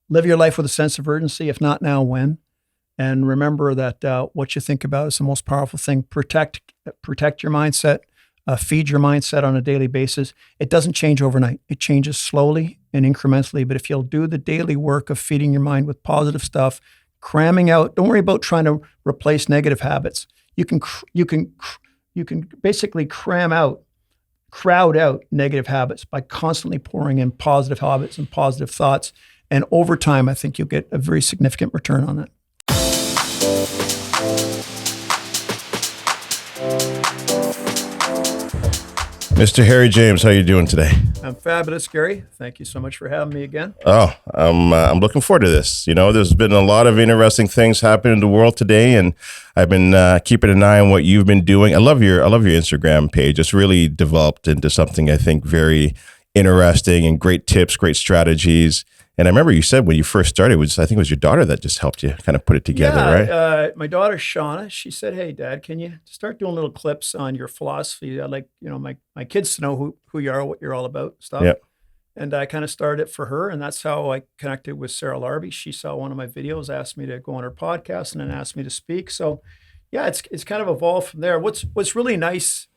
live your life with a sense of urgency. If not now, when? And remember that what you think about is the most powerful thing. Protect your mindset. Feed your mindset on a daily basis. It doesn't change overnight. It changes slowly and incrementally. But if you'll do the daily work of feeding your mind with positive stuff, cramming out, don't worry about trying to replace negative habits. You can basically crowd out negative habits by constantly pouring in positive habits and positive thoughts. And over time, I think you'll get a very significant return on that. Mr. Harry James, how are you doing today? I'm fabulous, Gary. Thank you so much for having me again. Oh, I'm looking forward to this. You know, there's been a lot of interesting things happening in the world today, and I've been keeping an eye on what you've been doing. I love your Instagram page. It's really developed into something I think very interesting and great tips, great strategies. And I remember you said when you first started, I think it was your daughter that just helped you kind of put it together, right? My daughter, Shauna, she said, "Hey, Dad, can you start doing little clips on your philosophy? I'd like, my kids to know who you are, what you're all about, stuff." Yep. And I kind of started it for her, and that's how I connected with Sarah Larby. She saw one of my videos, asked me to go on her podcast, and then asked me to speak. So, yeah, it's kind of evolved from there. What's really nice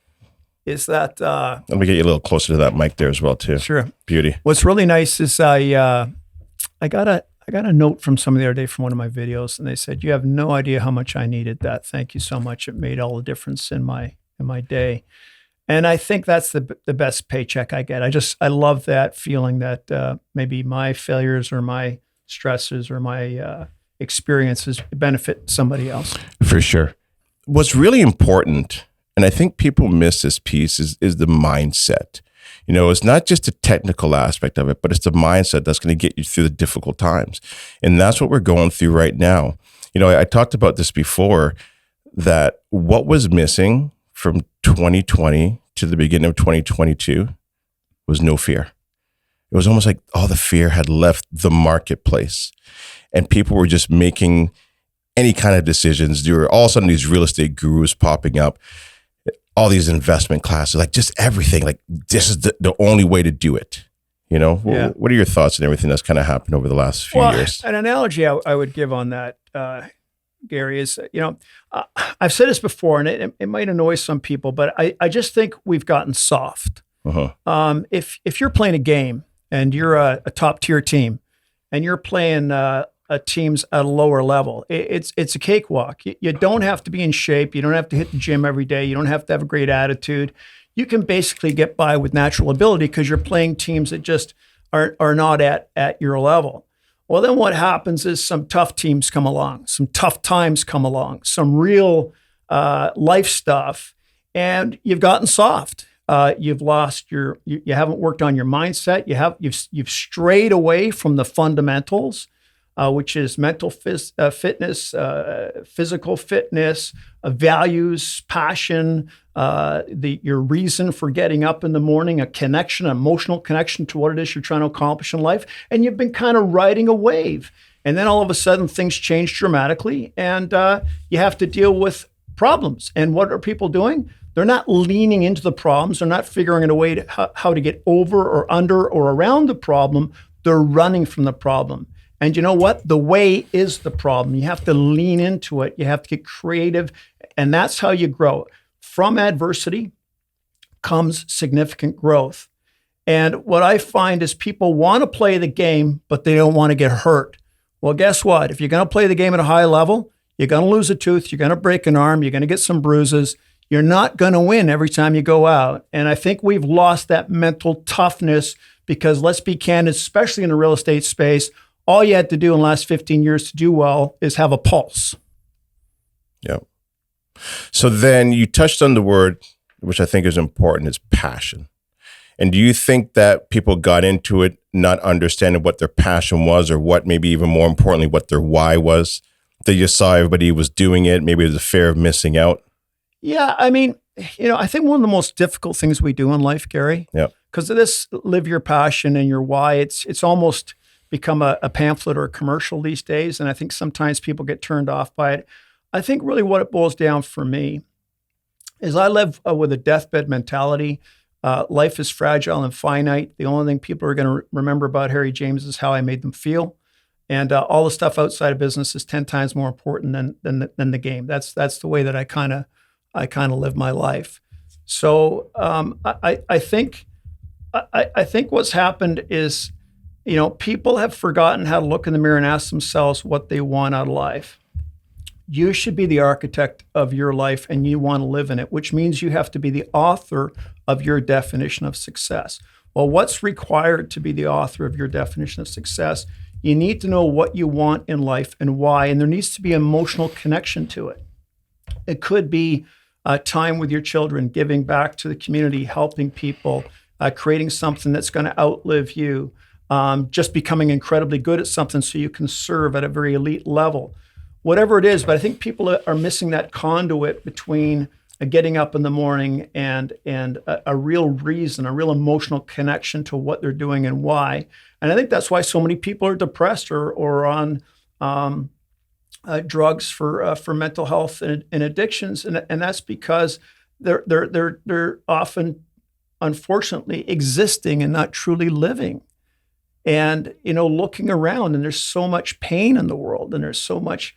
is that let me get you a little closer to that mic there as well, too. Sure. Beauty. What's really nice is I got a note from somebody the other day from one of my videos, and they said, "You have no idea how much I needed that. Thank you so much. It made all the difference in my day." And I think that's the best paycheck I get. I love that feeling that maybe my failures or my stresses or my experiences benefit somebody else. For sure. What's really important, and I think people miss this piece, is the mindset. You know, it's not just a technical aspect of it, but it's the mindset that's going to get you through the difficult times. And that's what we're going through right now. You know, I talked about this before, that what was missing from 2020 to the beginning of 2022 was no fear. It was almost like all the fear had left the marketplace and people were just making any kind of decisions. There were all of a sudden these real estate gurus popping up, all these investment classes, like just everything. Like this is the only way to do it. You know, Yeah. What are your thoughts on everything that's kind of happened over the last few years? An analogy I would give on that, Gary, is, I've said this before, and it might annoy some people, but I just think we've gotten soft. Uh-huh. If you're playing a game and you're a top tier team and you're playing teams at a lower level, it's a cakewalk. You don't have to be in shape. You don't have to hit the gym every day. You don't have to have a great attitude. You can basically get by with natural ability because you're playing teams that just are not at your level. Well, then what happens is some tough teams come along, some tough times come along, some real life stuff, and you've gotten soft. You've lost you haven't worked on your mindset. You've strayed away from the fundamentals, which is mental fitness, physical fitness, values, passion, your reason for getting up in the morning, a connection, an emotional connection to what it is you're trying to accomplish in life. And you've been kind of riding a wave. And then all of a sudden things change dramatically and you have to deal with problems. And what are people doing? They're not leaning into the problems. They're not figuring out a way to how to get over or under or around the problem. They're running from the problem. And you know what? The way is the problem. You have to lean into it. You have to get creative. And that's how you grow. From adversity comes significant growth. And what I find is people want to play the game, but they don't want to get hurt. Well, guess what? If you're going to play the game at a high level, you're going to lose a tooth, you're going to break an arm, you're going to get some bruises. You're not going to win every time you go out. And I think we've lost that mental toughness because, let's be candid, especially in the real estate space, all you had to do in the last 15 years to do well is have a pulse. Yeah. So then you touched on the word, which I think is important, is passion. And do you think that people got into it not understanding what their passion was, or what, maybe even more importantly, what their why was? They just saw everybody was doing it. Maybe it was a fear of missing out. Yeah. I mean, I think one of the most difficult things we do in life, Gary, because of this live your passion and your why, it's almost become a pamphlet or a commercial these days. And I think sometimes people get turned off by it. I think really what it boils down for me is I live with a deathbed mentality. Life is fragile and finite. The only thing people are going to remember about Harry James is how I made them feel. And all the stuff outside of business is 10 times more important than the game. That's the way that I kind of live my life. So I think what's happened is, people have forgotten how to look in the mirror and ask themselves what they want out of life. You should be the architect of your life, and you want to live in it, which means you have to be the author of your definition of success. Well, what's required to be the author of your definition of success? You need to know what you want in life and why, and there needs to be emotional connection to it. It could be time with your children, giving back to the community, helping people, creating something that's going to outlive you, just becoming incredibly good at something so you can serve at a very elite level. Whatever it is, but I think people are missing that conduit between getting up in the morning and a real reason, a real emotional connection to what they're doing and why. And I think that's why so many people are depressed or on drugs for mental health and addictions, and that's because they're often, unfortunately, existing and not truly living. And looking around, and there's so much pain in the world, and there's so much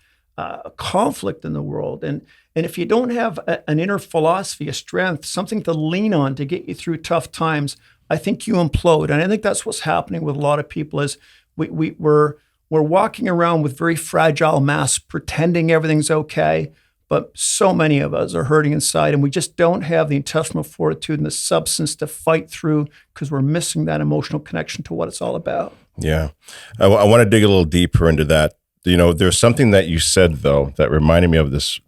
conflict in the world, and if you don't have an inner philosophy, a strength, something to lean on to get you through tough times, I think you implode. And I think that's what's happening with a lot of people is we're walking around with very fragile masks, pretending everything's okay, but so many of us are hurting inside, and we just don't have the intestinal fortitude and the substance to fight through because we're missing that emotional connection to what it's all about. Yeah. I want to dig a little deeper into that. There's something that you said, though, that reminded me of this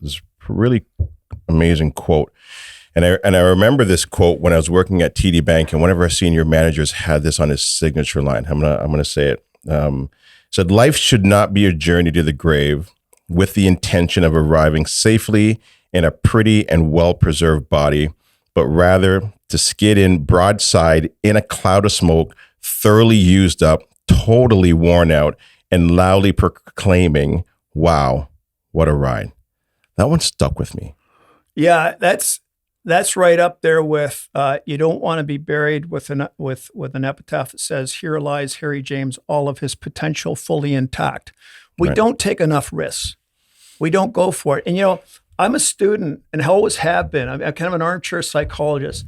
really amazing quote. And I remember this quote when I was working at TD Bank, and one of our senior managers had this on his signature line. I'm gonna say it. Said, "Life should not be a journey to the grave with the intention of arriving safely in a pretty and well-preserved body, but rather to skid in broadside in a cloud of smoke, thoroughly used up, totally worn out, and loudly proclaiming, 'Wow, what a ride.'" That one stuck with me. Yeah, that's right up there with you don't want to be buried with an epitaph that says, "Here lies Harry James, all of his potential fully intact." We Right. don't take enough risks. We don't go for it. And I'm a student and always have been. I'm kind of an armchair psychologist.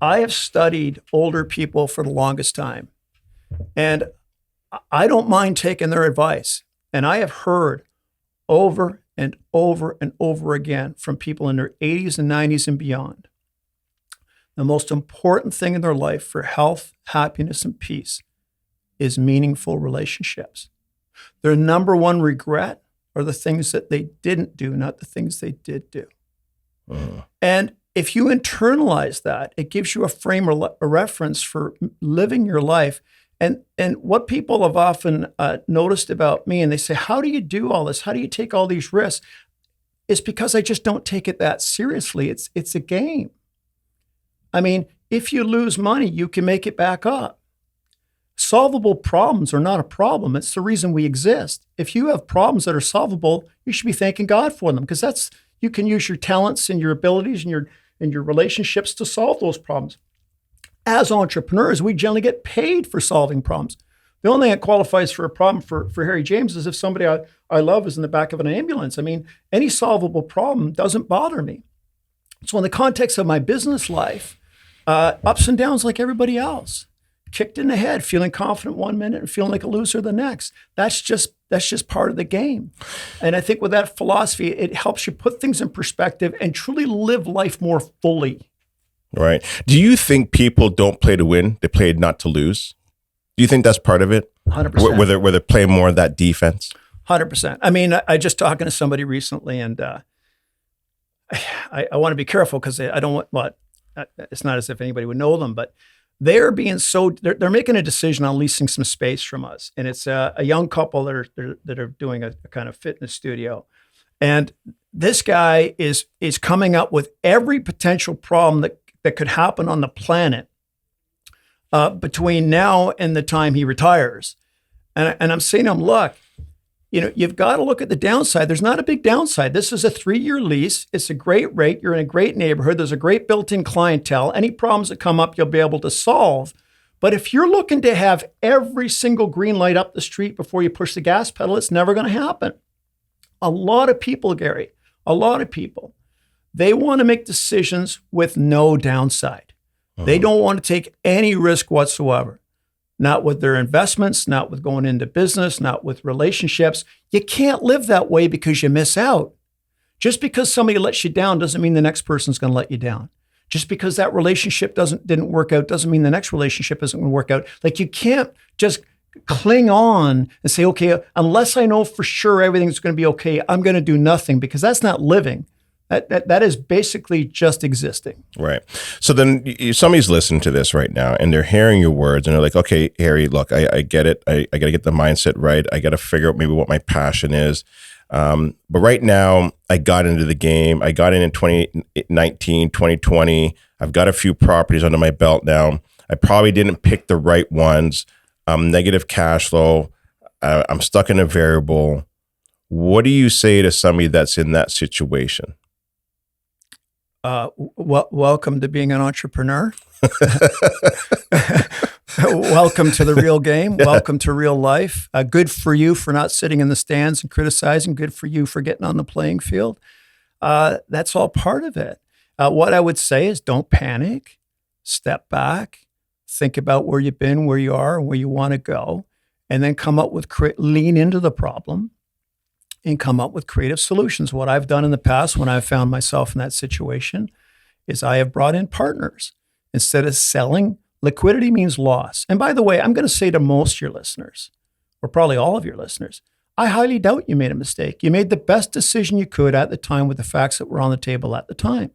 I have studied older people for the longest time, and I don't mind taking their advice. And I have heard over and over and over again from people in their 80s and 90s and beyond, the most important thing in their life for health, happiness, and peace is meaningful relationships. Their number one regret are the things that they didn't do, not the things they did do. And if you internalize that, it gives you a frame of reference for living your life. And what people have often noticed about me, and they say, "How do you do all this? How do you take all these risks?" It's because I just don't take it that seriously. It's a game. I mean, if you lose money, you can make it back up. Solvable problems are not a problem. It's the reason we exist. If you have problems that are solvable, you should be thanking God for them, because you can use your talents and your abilities and your relationships to solve those problems. As entrepreneurs, we generally get paid for solving problems. The only thing that qualifies for a problem for Harry James is if somebody I love is in the back of an ambulance. I mean, any solvable problem doesn't bother me. So in the context of my business life, ups and downs like everybody else. Kicked in the head, feeling confident one minute and feeling like a loser the next. That's just part of the game. And I think with that philosophy, it helps you put things in perspective and truly live life more fully. Right. Do you think people don't play to win? They play not to lose? Do you think that's part of it? 100%. Where they're playing more of that defense? 100%. I mean, I just talking to somebody recently, and I want to be careful because I don't want, it's not as if anybody would know them, but they're making a decision on leasing some space from us. And it's a young couple that are doing a kind of fitness studio. And this guy is coming up with every potential problem that could happen on the planet between now and the time he retires. And I'm saying to him, look, you've got to look at the downside. There's not a big downside. This is a 3-year lease. It's a great rate. You're in a great neighborhood. There's a great built-in clientele. Any problems that come up, you'll be able to solve. But if you're looking to have every single green light up the street before you push the gas pedal, it's never going to happen. A lot of people, Gary, they want to make decisions with no downside. They don't want to take any risk whatsoever. Not with their investments, not with going into business, not with relationships. You can't live that way because you miss out. Just because somebody lets you down doesn't mean the next person's going to let you down. Just because that relationship didn't work out doesn't mean the next relationship isn't going to work out. Like, you can't just cling on and say, okay, unless I know for sure everything's going to be okay, I'm going to do nothing, because that's not living. That is basically just existing. Right. So then somebody's listening to this right now and they're hearing your words and they're like, okay, Harry, look, I get it. I got to get the mindset right. I got to figure out maybe what my passion is. But right now I got into the game. I got in 2019, 2020. I've got a few properties under my belt now. I probably didn't pick the right ones. Negative cash flow. I'm stuck in a variable. What do you say to somebody that's in that situation? Welcome to being an entrepreneur. Welcome to the real game. Welcome to real life. Good for you for not sitting in the stands and criticizing. Good for you for getting on the playing field. That's all part of it. What I would say is, don't panic. Step back. Think about where you've been, where you are, and where you want to go, and then come up with lean into the problem and come up with creative solutions. What I've done in the past when I've found myself in that situation is I have brought in partners. Instead of selling, liquidity means loss. And by the way, I'm going to say to most of your listeners, or probably all of your listeners, I highly doubt you made a mistake. You made the best decision you could at the time with the facts that were on the table at the time.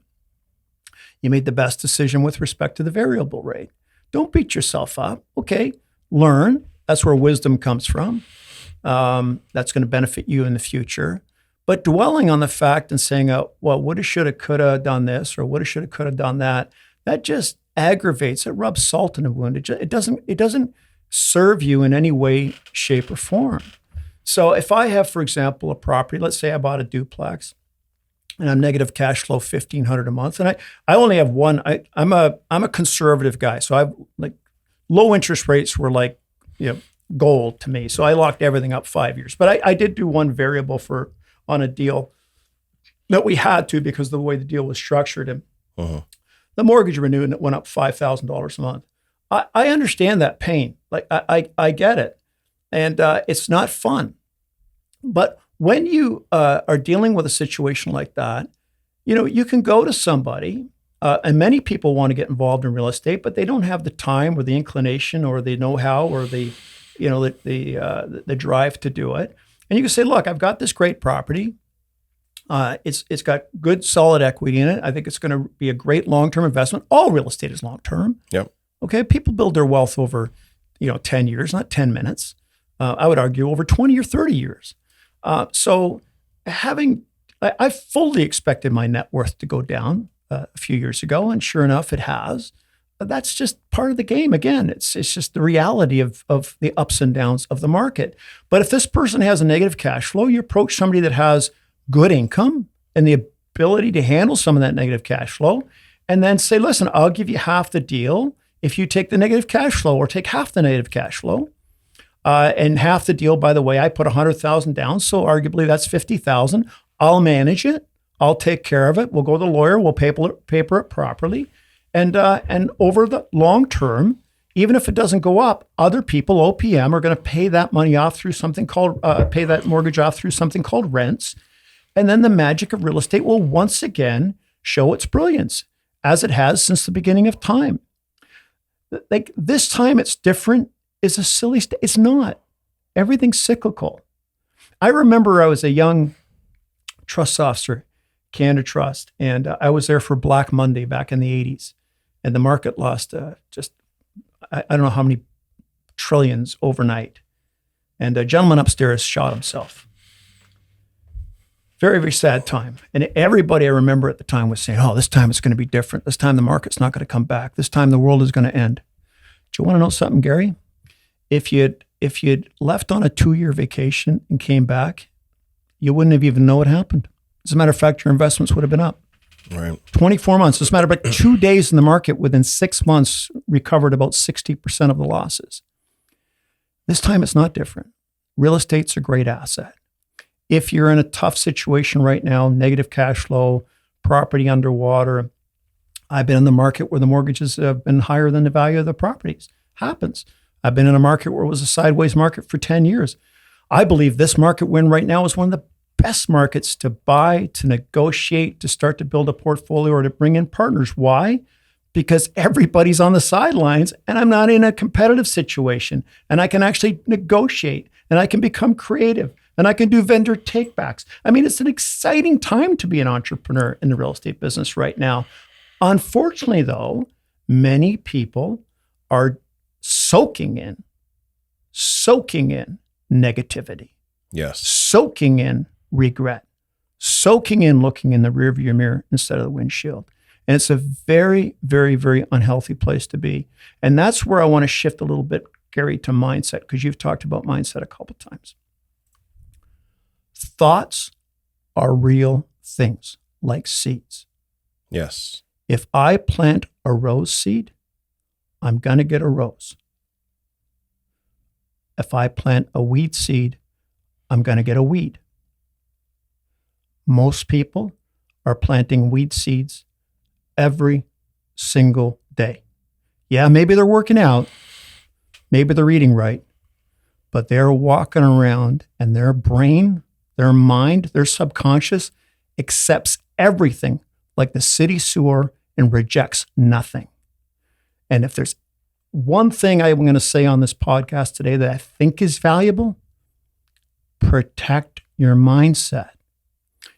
You made the best decision with respect to the variable rate. Don't beat yourself up. Okay, learn. That's where wisdom comes from. That's going to benefit you in the future. But dwelling on the fact and saying, well, woulda, shoulda, coulda done this, or woulda, shoulda, coulda done that, that just aggravates. It rubs salt in the wound. It doesn't serve you in any way, shape, or form. So if I have, for example, a property, let's say I bought a duplex, and I'm negative cash flow $1,500 a month, and I only have one. I'm a conservative guy, so I've like low interest rates were like, gold to me. So I locked everything up 5 years. But I did do one variable on a deal that we had to, because of the way the deal was structured. And the mortgage renewed and it went up $5,000 a month. I understand that pain. Like I get it. And it's not fun. But when you are dealing with a situation like that, you can go to somebody, and many people want to get involved in real estate, but they don't have the time or the inclination or the know-how or the drive to do it. And you can say, look, I've got this great property. It's got good solid equity in it. I think it's going to be a great long-term investment. All real estate is long-term. Yep. Okay. People build their wealth over, 10 years, not 10 minutes. I would argue over 20 or 30 years. So I fully expected my net worth to go down a few years ago, and sure enough, it has. That's just part of the game. Again, it's just the reality of the ups and downs of the market. But if this person has a negative cash flow, you approach somebody that has good income and the ability to handle some of that negative cash flow, and then say, listen, I'll give you half the deal if you take the negative cash flow, or take half the negative cash flow. And half the deal, by the way, I put $100,000 down, so arguably that's $50,000. I'll manage it. I'll take care of it. We'll go to the lawyer. We'll paper it properly. And over the long term, even if it doesn't go up, other people, OPM, are going to pay that money off through something called, pay that mortgage off through something called rents. And then the magic of real estate will once again show its brilliance, as it has since the beginning of time. Like this time it's different is a silly, it's not. Everything's cyclical. I remember I was a young trust officer, Canada Trust, and I was there for Black Monday back in the 80s. And the market lost I don't know how many trillions overnight. And a gentleman upstairs shot himself. Very, very sad time. And everybody I remember at the time was saying, oh, this time it's going to be different. This time the market's not going to come back. This time the world is going to end. Do you want to know something, Gary? If you'd left on a 2-year vacation and came back, you wouldn't have even known what happened. As a matter of fact, your investments would have been up. Right. 24 months. It's a matter of about 2 days in the market. Within 6 months, recovered about 60% of the losses. This time it's not different. Real estate's a great asset. If you're in a tough situation right now, negative cash flow, property underwater, I've been in the market where the mortgages have been higher than the value of the properties. Happens. I've been in a market where it was a sideways market for 10 years. I believe this market we're in right now is one of the best markets to buy, to negotiate, to start to build a portfolio or to bring in partners. Why? Because everybody's on the sidelines and I'm not in a competitive situation and I can actually negotiate and I can become creative and I can do vendor takebacks. I mean, it's an exciting time to be an entrepreneur in the real estate business right now. Unfortunately, though, many people are soaking in negativity. Yes. Soaking in regret, soaking in looking in the rearview mirror instead of the windshield. And it's a very, very, very unhealthy place to be. And that's where I want to shift a little bit, Gary, to mindset, because you've talked about mindset a couple times. Thoughts are real things, like seeds. Yes. If I plant a rose seed, I'm going to get a rose. If I plant a weed seed, I'm going to get a weed. Most people are planting weed seeds every single day. Yeah, maybe they're working out, maybe they're eating right, but they're walking around and their brain, their mind, their subconscious accepts everything like the city sewer and rejects nothing. And if there's one thing I'm going to say on this podcast today that I think is valuable, protect your mindset.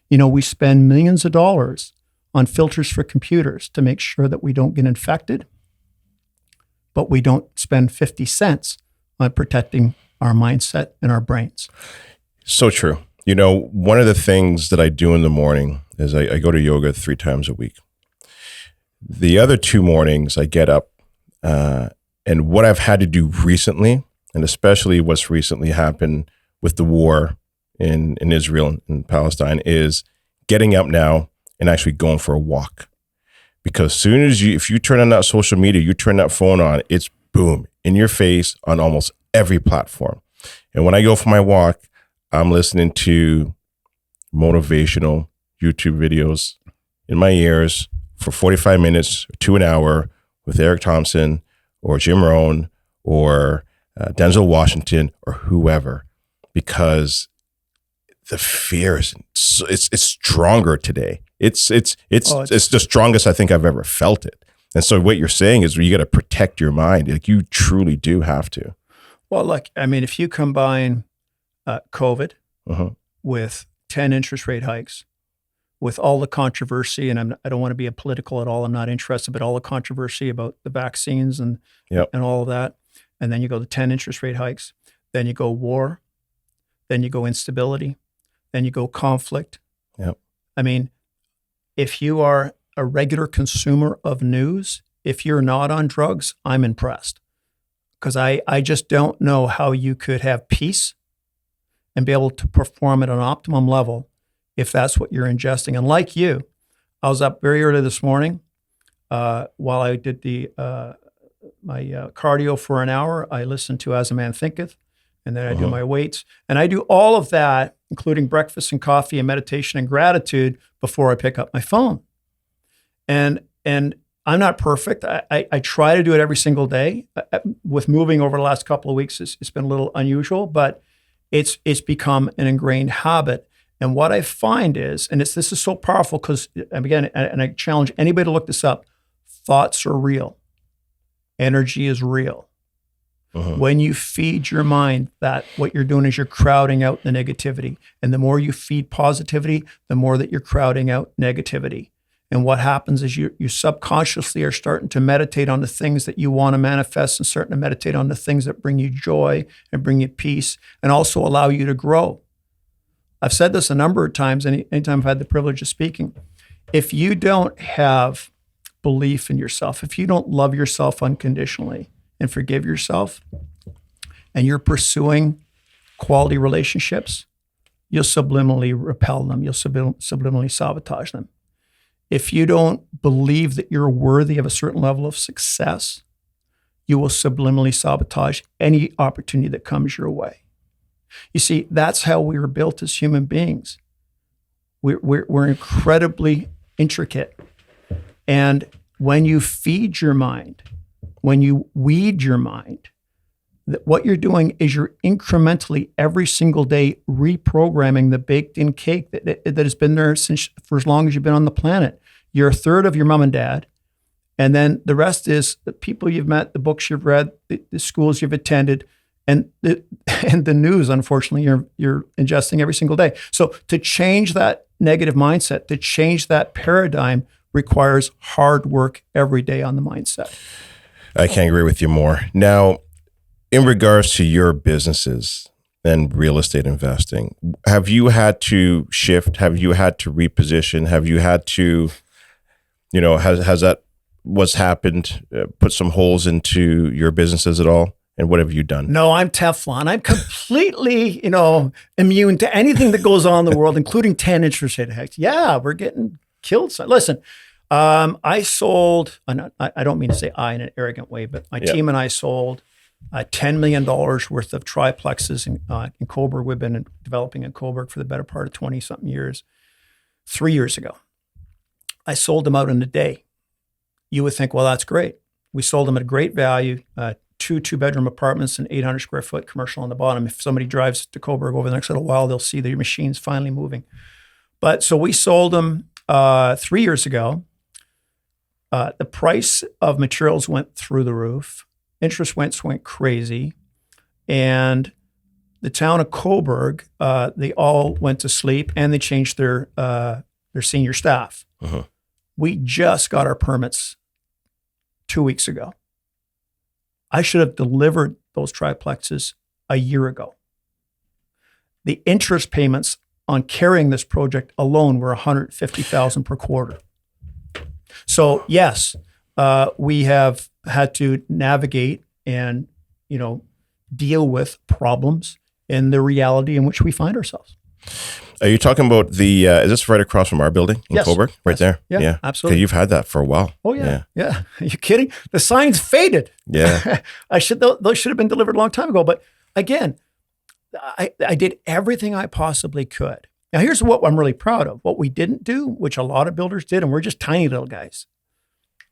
You know, we spend millions of dollars on filters for computers to make sure that we don't get infected, but we don't spend 50 cents on protecting our mindset and our brains. So true. You know, one of the things that I do in the morning is I go to yoga 3 times a week. The other 2 mornings I get up, and what I've had to do recently, and especially what's recently happened with the war in Israel and Palestine, is getting up now and actually going for a walk. Because soon as if you turn on that social media, you turn that phone on, it's boom, in your face on almost every platform. And when I go for my walk, I'm listening to motivational YouTube videos in my ears for 45 minutes to an hour with Eric Thompson or Jim Rohn or Denzel Washington or whoever, because the fear is it's stronger today. It's the strongest I think I've ever felt it. And so what you're saying is you got to protect your mind. Like you truly do have to. Well, look, I mean, if you combine COVID with 10 interest rate hikes, with all the controversy, and I don't want to be political at all. I'm not interested, but all the controversy about the vaccines and all of that. And then you go to 10 interest rate hikes. Then you go war. Then you go instability. Then you go conflict. Yep. I mean, if you are a regular consumer of news, if you're not on drugs, I'm impressed. Because I just don't know how you could have peace and be able to perform at an optimum level if that's what you're ingesting. And like you, I was up very early this morning while I did my cardio for an hour. I listened to As a Man Thinketh, and then I do my weights. And I do all of that, including breakfast and coffee and meditation and gratitude before I pick up my phone. And I'm not perfect. I try to do it every single day. With moving over the last couple of weeks, it's been a little unusual, but it's become an ingrained habit. And what I find is, and this is so powerful because, again, and I challenge anybody to look this up, thoughts are real. Energy is real. When you feed your mind that, what you're doing is you're crowding out the negativity. And the more you feed positivity, the more that you're crowding out negativity. And what happens is you subconsciously are starting to meditate on the things that you want to manifest and starting to meditate on the things that bring you joy and bring you peace and also allow you to grow. I've said this a number of times, anytime I've had the privilege of speaking. If you don't have belief in yourself, if you don't love yourself unconditionally and forgive yourself, and you're pursuing quality relationships, you'll subliminally repel them. You'll subliminally sabotage them. If you don't believe that you're worthy of a certain level of success, you will subliminally sabotage any opportunity that comes your way. You see, that's how we were built as human beings. We're incredibly intricate. And when you feed your mind, when you weed your mind, what you're doing is you're incrementally every single day reprogramming the baked-in cake that has been there since for as long as you've been on the planet. You're a third of your mom and dad, and then the rest is the people you've met, the books you've read, the schools you've attended, and the news. Unfortunately, you're ingesting every single day. So to change that negative mindset, to change that paradigm, requires hard work every day on the mindset. I can't agree with you more. Now, in regards to your businesses and real estate investing, have you had to shift? Have you had to reposition? Have you had to, has that what's happened, put some holes into your businesses at all? And what have you done? No, I'm Teflon. I'm completely, immune to anything that goes on in the world, including 10 interest rate hikes. Yeah, we're getting killed. So, listen, I sold, I don't mean to say I in an arrogant way, but my team and I sold $10 million worth of triplexes in Coburg. We've been developing in Coburg for the better part of 20-something years. 3 years ago, I sold them out in a day. You would think, well, that's great. We sold them at a great value, two-bedroom apartments and 800 square foot commercial on the bottom. If somebody drives to Coburg over the next little while, they'll see the machines finally moving. But so we sold them 3 years ago. The price of materials went through the roof. Interest went crazy. And the town of Coburg, they all went to sleep and they changed their senior staff. Uh-huh. We just got our permits 2 weeks ago. I should have delivered those triplexes a year ago. The interest payments on carrying this project alone were $150,000 per quarter. So yes, we have had to navigate and deal with problems in the reality in which we find ourselves. Are you talking about the? Is this right across from our building in Coburg? Right there. Yeah, absolutely. Okay, you've had that for a while. Oh yeah. Are you kidding? The signs faded. Yeah. Those should have been delivered a long time ago. But again, I did everything I possibly could. Now here's what I'm really proud of. What we didn't do, which a lot of builders did, and we're just tiny little guys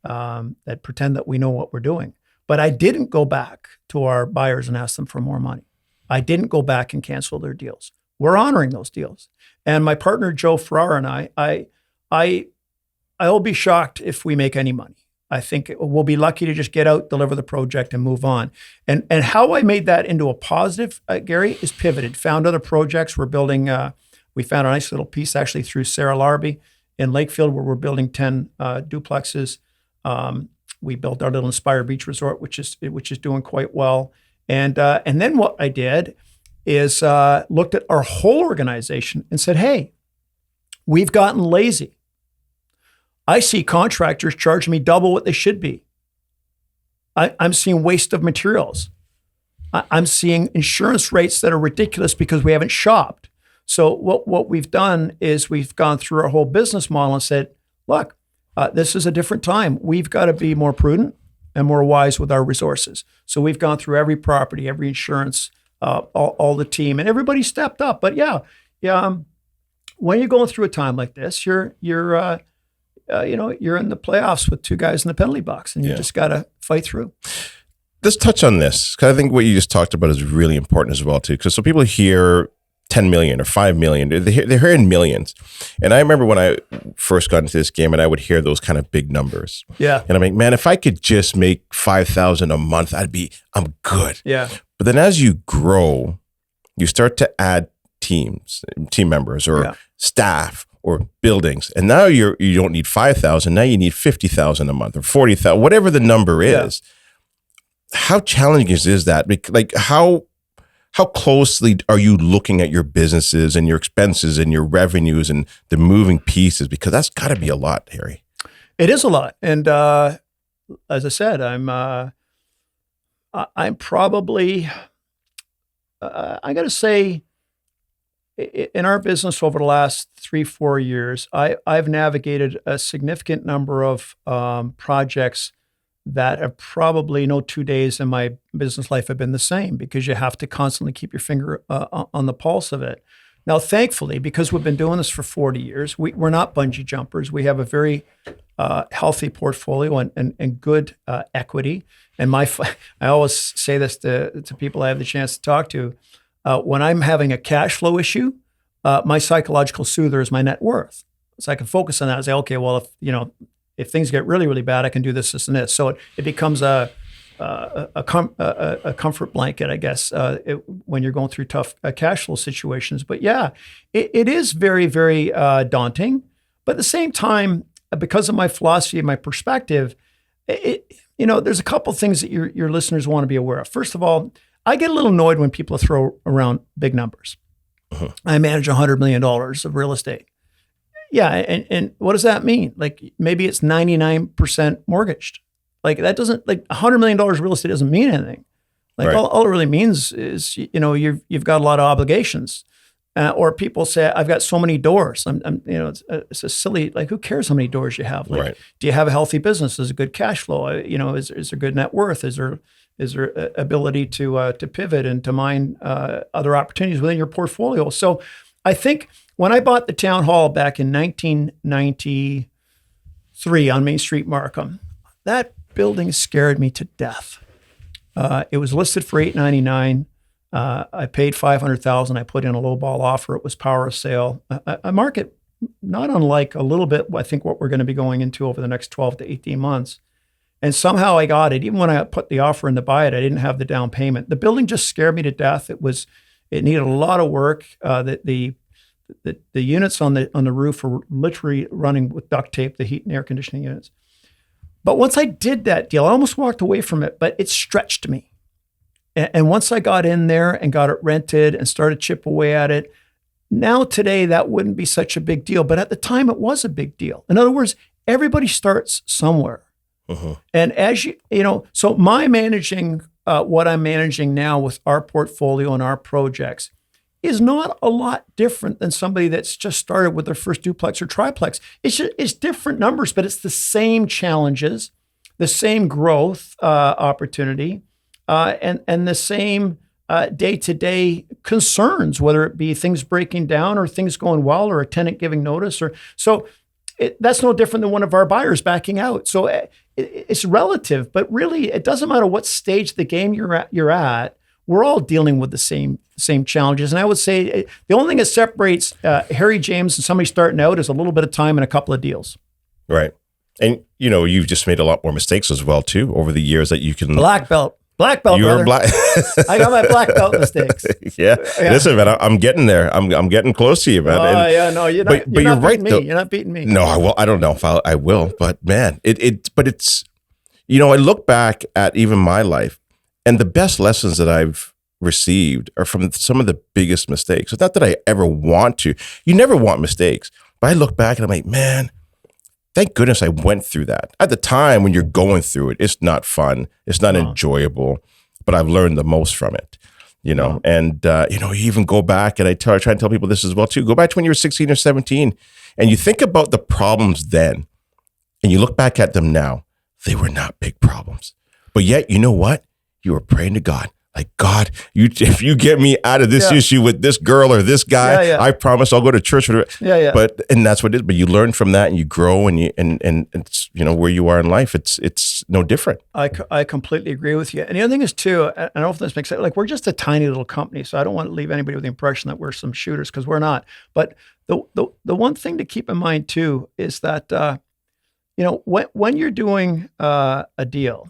that pretend that we know what we're doing. But I didn't go back to our buyers and ask them for more money. I didn't go back and cancel their deals. We're honoring those deals. And my partner, Joe Ferrara, and I will be shocked if we make any money. I think we'll be lucky to just get out, deliver the project, and move on. And how I made that into a positive, Gary, is pivoted. Found other projects. We're building, we found a nice little piece actually through Sarah Larby in Lakefield where we're building 10 duplexes. We built our little Inspire Beach Resort, which is doing quite well. And then what I did is looked at our whole organization and said, hey, we've gotten lazy. I see contractors charging me double what they should be. I'm seeing waste of materials. I'm seeing insurance rates that are ridiculous because we haven't shopped. So what we've done is we've gone through our whole business model and said, look, this is a different time. We've got to be more prudent and more wise with our resources. So we've gone through every property, every insurance, all the team, and everybody stepped up. But when you're going through a time like this, you're in the playoffs with two guys in the penalty box, and you just got to fight through. Let's touch on this, because I think what you just talked about is really important as well too. Because so people hear 10 million or 5 million, they're hearing millions. And I remember when I first got into this game, and I would hear those kind of big numbers. Yeah. And I'm like, man, if I could just make $5,000 a month, I'm good. Yeah. But then as you grow, you start to add team members or staff or buildings. And now you don't need 5,000. Now you need 50,000 a month or 40,000, whatever the number is. How challenging is that? Like how closely are you looking at your businesses and your expenses and your revenues and the moving pieces? Because that's got to be a lot, Harry. It is a lot. And as I said, I'm probably, I got to say, in our business over the last 3-4 years, I've navigated a significant number of projects that have probably no 2 days in my business life have been the same, because you have to constantly keep your finger on the pulse of it. Now, thankfully, because we've been doing this for 40 years, we're not bungee jumpers. We have a very healthy portfolio and good equity. And I always say this to people I have the chance to talk to. When I'm having a cash flow issue, my psychological soother is my net worth. So I can focus on that and say, okay, well, if things get really, really bad, I can do this, this, and this. So it becomes a comfort blanket, I guess, when you're going through tough cash flow situations. But yeah, it is very, very daunting. But at the same time, because of my philosophy and my perspective, there's a couple things that your listeners want to be aware of. First of all, I get a little annoyed when people throw around big numbers. Uh-huh. I manage $100 million of real estate. Yeah, and what does that mean? Like, maybe it's 99% mortgaged. Like, that doesn't, like, $100 million of real estate doesn't mean anything. Like, right. all it really means is, you've got a lot of obligations. Or people say, I've got so many doors. It's a silly, like, who cares how many doors you have? Like, right. Do you have a healthy business? Is it good cash flow? Is there good net worth? Is there ability to pivot and to mine other opportunities within your portfolio? So I think when I bought the town hall back in 1993 on Main Street, Markham, that building scared me to death. It was listed for $899. I paid $500,000. I put in a lowball offer. It was power of sale. A market not unlike a little bit, I think, what we're going to be going into over the next 12 to 18 months. And somehow I got it. Even when I put the offer in to buy it, I didn't have the down payment. The building just scared me to death. It needed a lot of work. The units on the roof were literally running with duct tape, the heat and air conditioning units. But once I did that deal, I almost walked away from it, but it stretched me. And once I got in there and got it rented and started chip away at it, now today that wouldn't be such a big deal. But at the time, it was a big deal. In other words, everybody starts somewhere. Uh-huh. And as so my managing what I'm managing now with our portfolio and our projects is not a lot different than somebody that's just started with their first duplex or triplex. It's different numbers, but it's the same challenges, the same growth opportunity, and the same day-to-day concerns, whether it be things breaking down or things going well or a tenant giving notice. That's no different than one of our buyers backing out. So it's relative, but really it doesn't matter what stage of the game you're at. We're all dealing with the same challenges. And I would say the only thing that separates Harry James and somebody starting out is a little bit of time and a couple of deals. Right. And, you've just made a lot more mistakes as well, too, over the years that you can... Black belt, You're brother. I got my black belt mistakes. Yeah. Listen, man, I'm getting there. I'm getting close to you, man. Oh, yeah, no, you're not. But you're right, though. You're not beating me. No, I don't know if I will, but man, but it's, I look back at even my life, and the best lessons that I've received are from some of the biggest mistakes. It's not that I ever want to. You never want mistakes, but I look back and I'm like, man, thank goodness I went through that. At the time when you're going through it, it's not fun. It's not enjoyable, but I've learned the most from it, and, you even go back, and I try and tell people this as well too. Go back to when you were 16 or 17 and you think about the problems then and you look back at them now, they were not big problems, but yet, you know what? You were praying to God. Like, God, if you get me out of this issue with this girl or this guy, I promise I'll go to church. And that's what it is. But you learn from that and you grow and it's, where you are in life, it's no different. I completely agree with you. And the other thing is too, I don't know if this makes sense, like, we're just a tiny little company. So I don't want to leave anybody with the impression that we're some shooters, because we're not. But the one thing to keep in mind too is that, when you're doing a deal,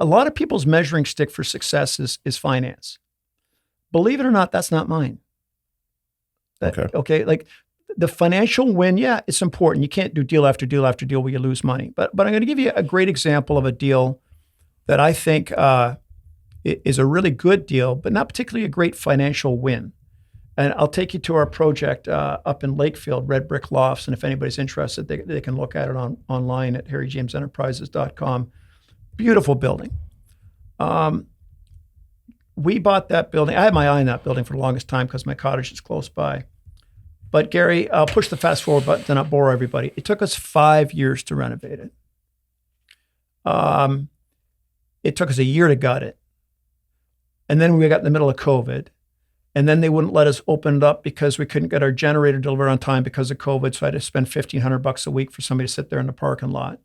a lot of people's measuring stick for success is finance. Believe it or not, that's not mine. Okay. Like, the financial win, it's important. You can't do deal after deal after deal where you lose money. But I'm going to give you a great example of a deal that I think is a really good deal, but not particularly a great financial win. And I'll take you to our project up in Lakefield, Red Brick Lofts. And if anybody's interested, they can look at it online at harryjamesenterprises.com. Beautiful building. we bought that building. I had my eye on that building for the longest time because my cottage is close by. But Gary, I'll push the fast forward button to not bore everybody. It took us 5 years to renovate it. It took us a year to gut it. And then we got in the middle of COVID. And then they wouldn't let us open it up because we couldn't get our generator delivered on time because of COVID. So I had to spend $1,500 a week for somebody to sit there in the parking lot.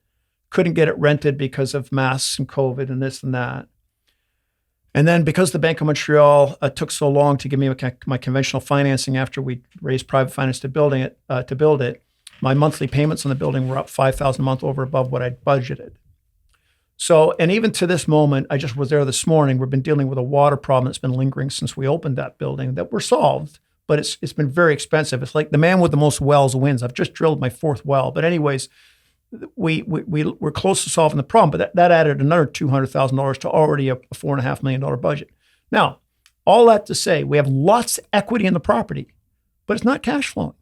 Couldn't get it rented because of masks and COVID and this and that. And then because the Bank of Montreal took so long to give me my conventional financing after we raised private finance to build it, my monthly payments on the building were up $5,000 a month over above what I'd budgeted. So, and even to this moment, I just was there this morning. We've been dealing with a water problem that's been lingering since we opened that building that we're solved, but it's been very expensive. It's like the man with the most wells wins. I've just drilled my 4th well. But anyways, we're close to solving the problem, but that added another $200,000 to already a $4.5 million budget. Now, all that to say, we have lots of equity in the property, but it's not cash flowing.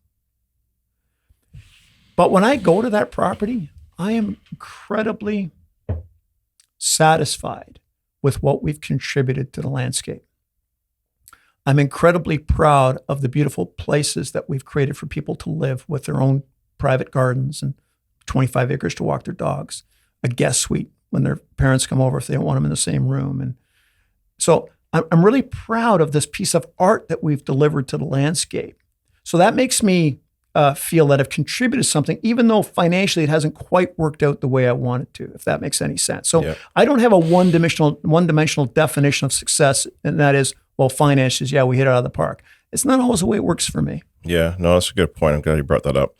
But when I go to that property, I am incredibly satisfied with what we've contributed to the landscape. I'm incredibly proud of the beautiful places that we've created for people to live with their own private gardens and 25 acres to walk their dogs, a guest suite when their parents come over if they don't want them in the same room. And so I'm really proud of this piece of art that we've delivered to the landscape. So that makes me feel that I've contributed something, even though financially it hasn't quite worked out the way I want it to, if that makes any sense. So I don't have a one-dimensional definition of success, and that is, well, finances, yeah, we hit it out of the park. It's not always the way it works for me. Yeah, no, that's a good point. I'm glad you brought that up.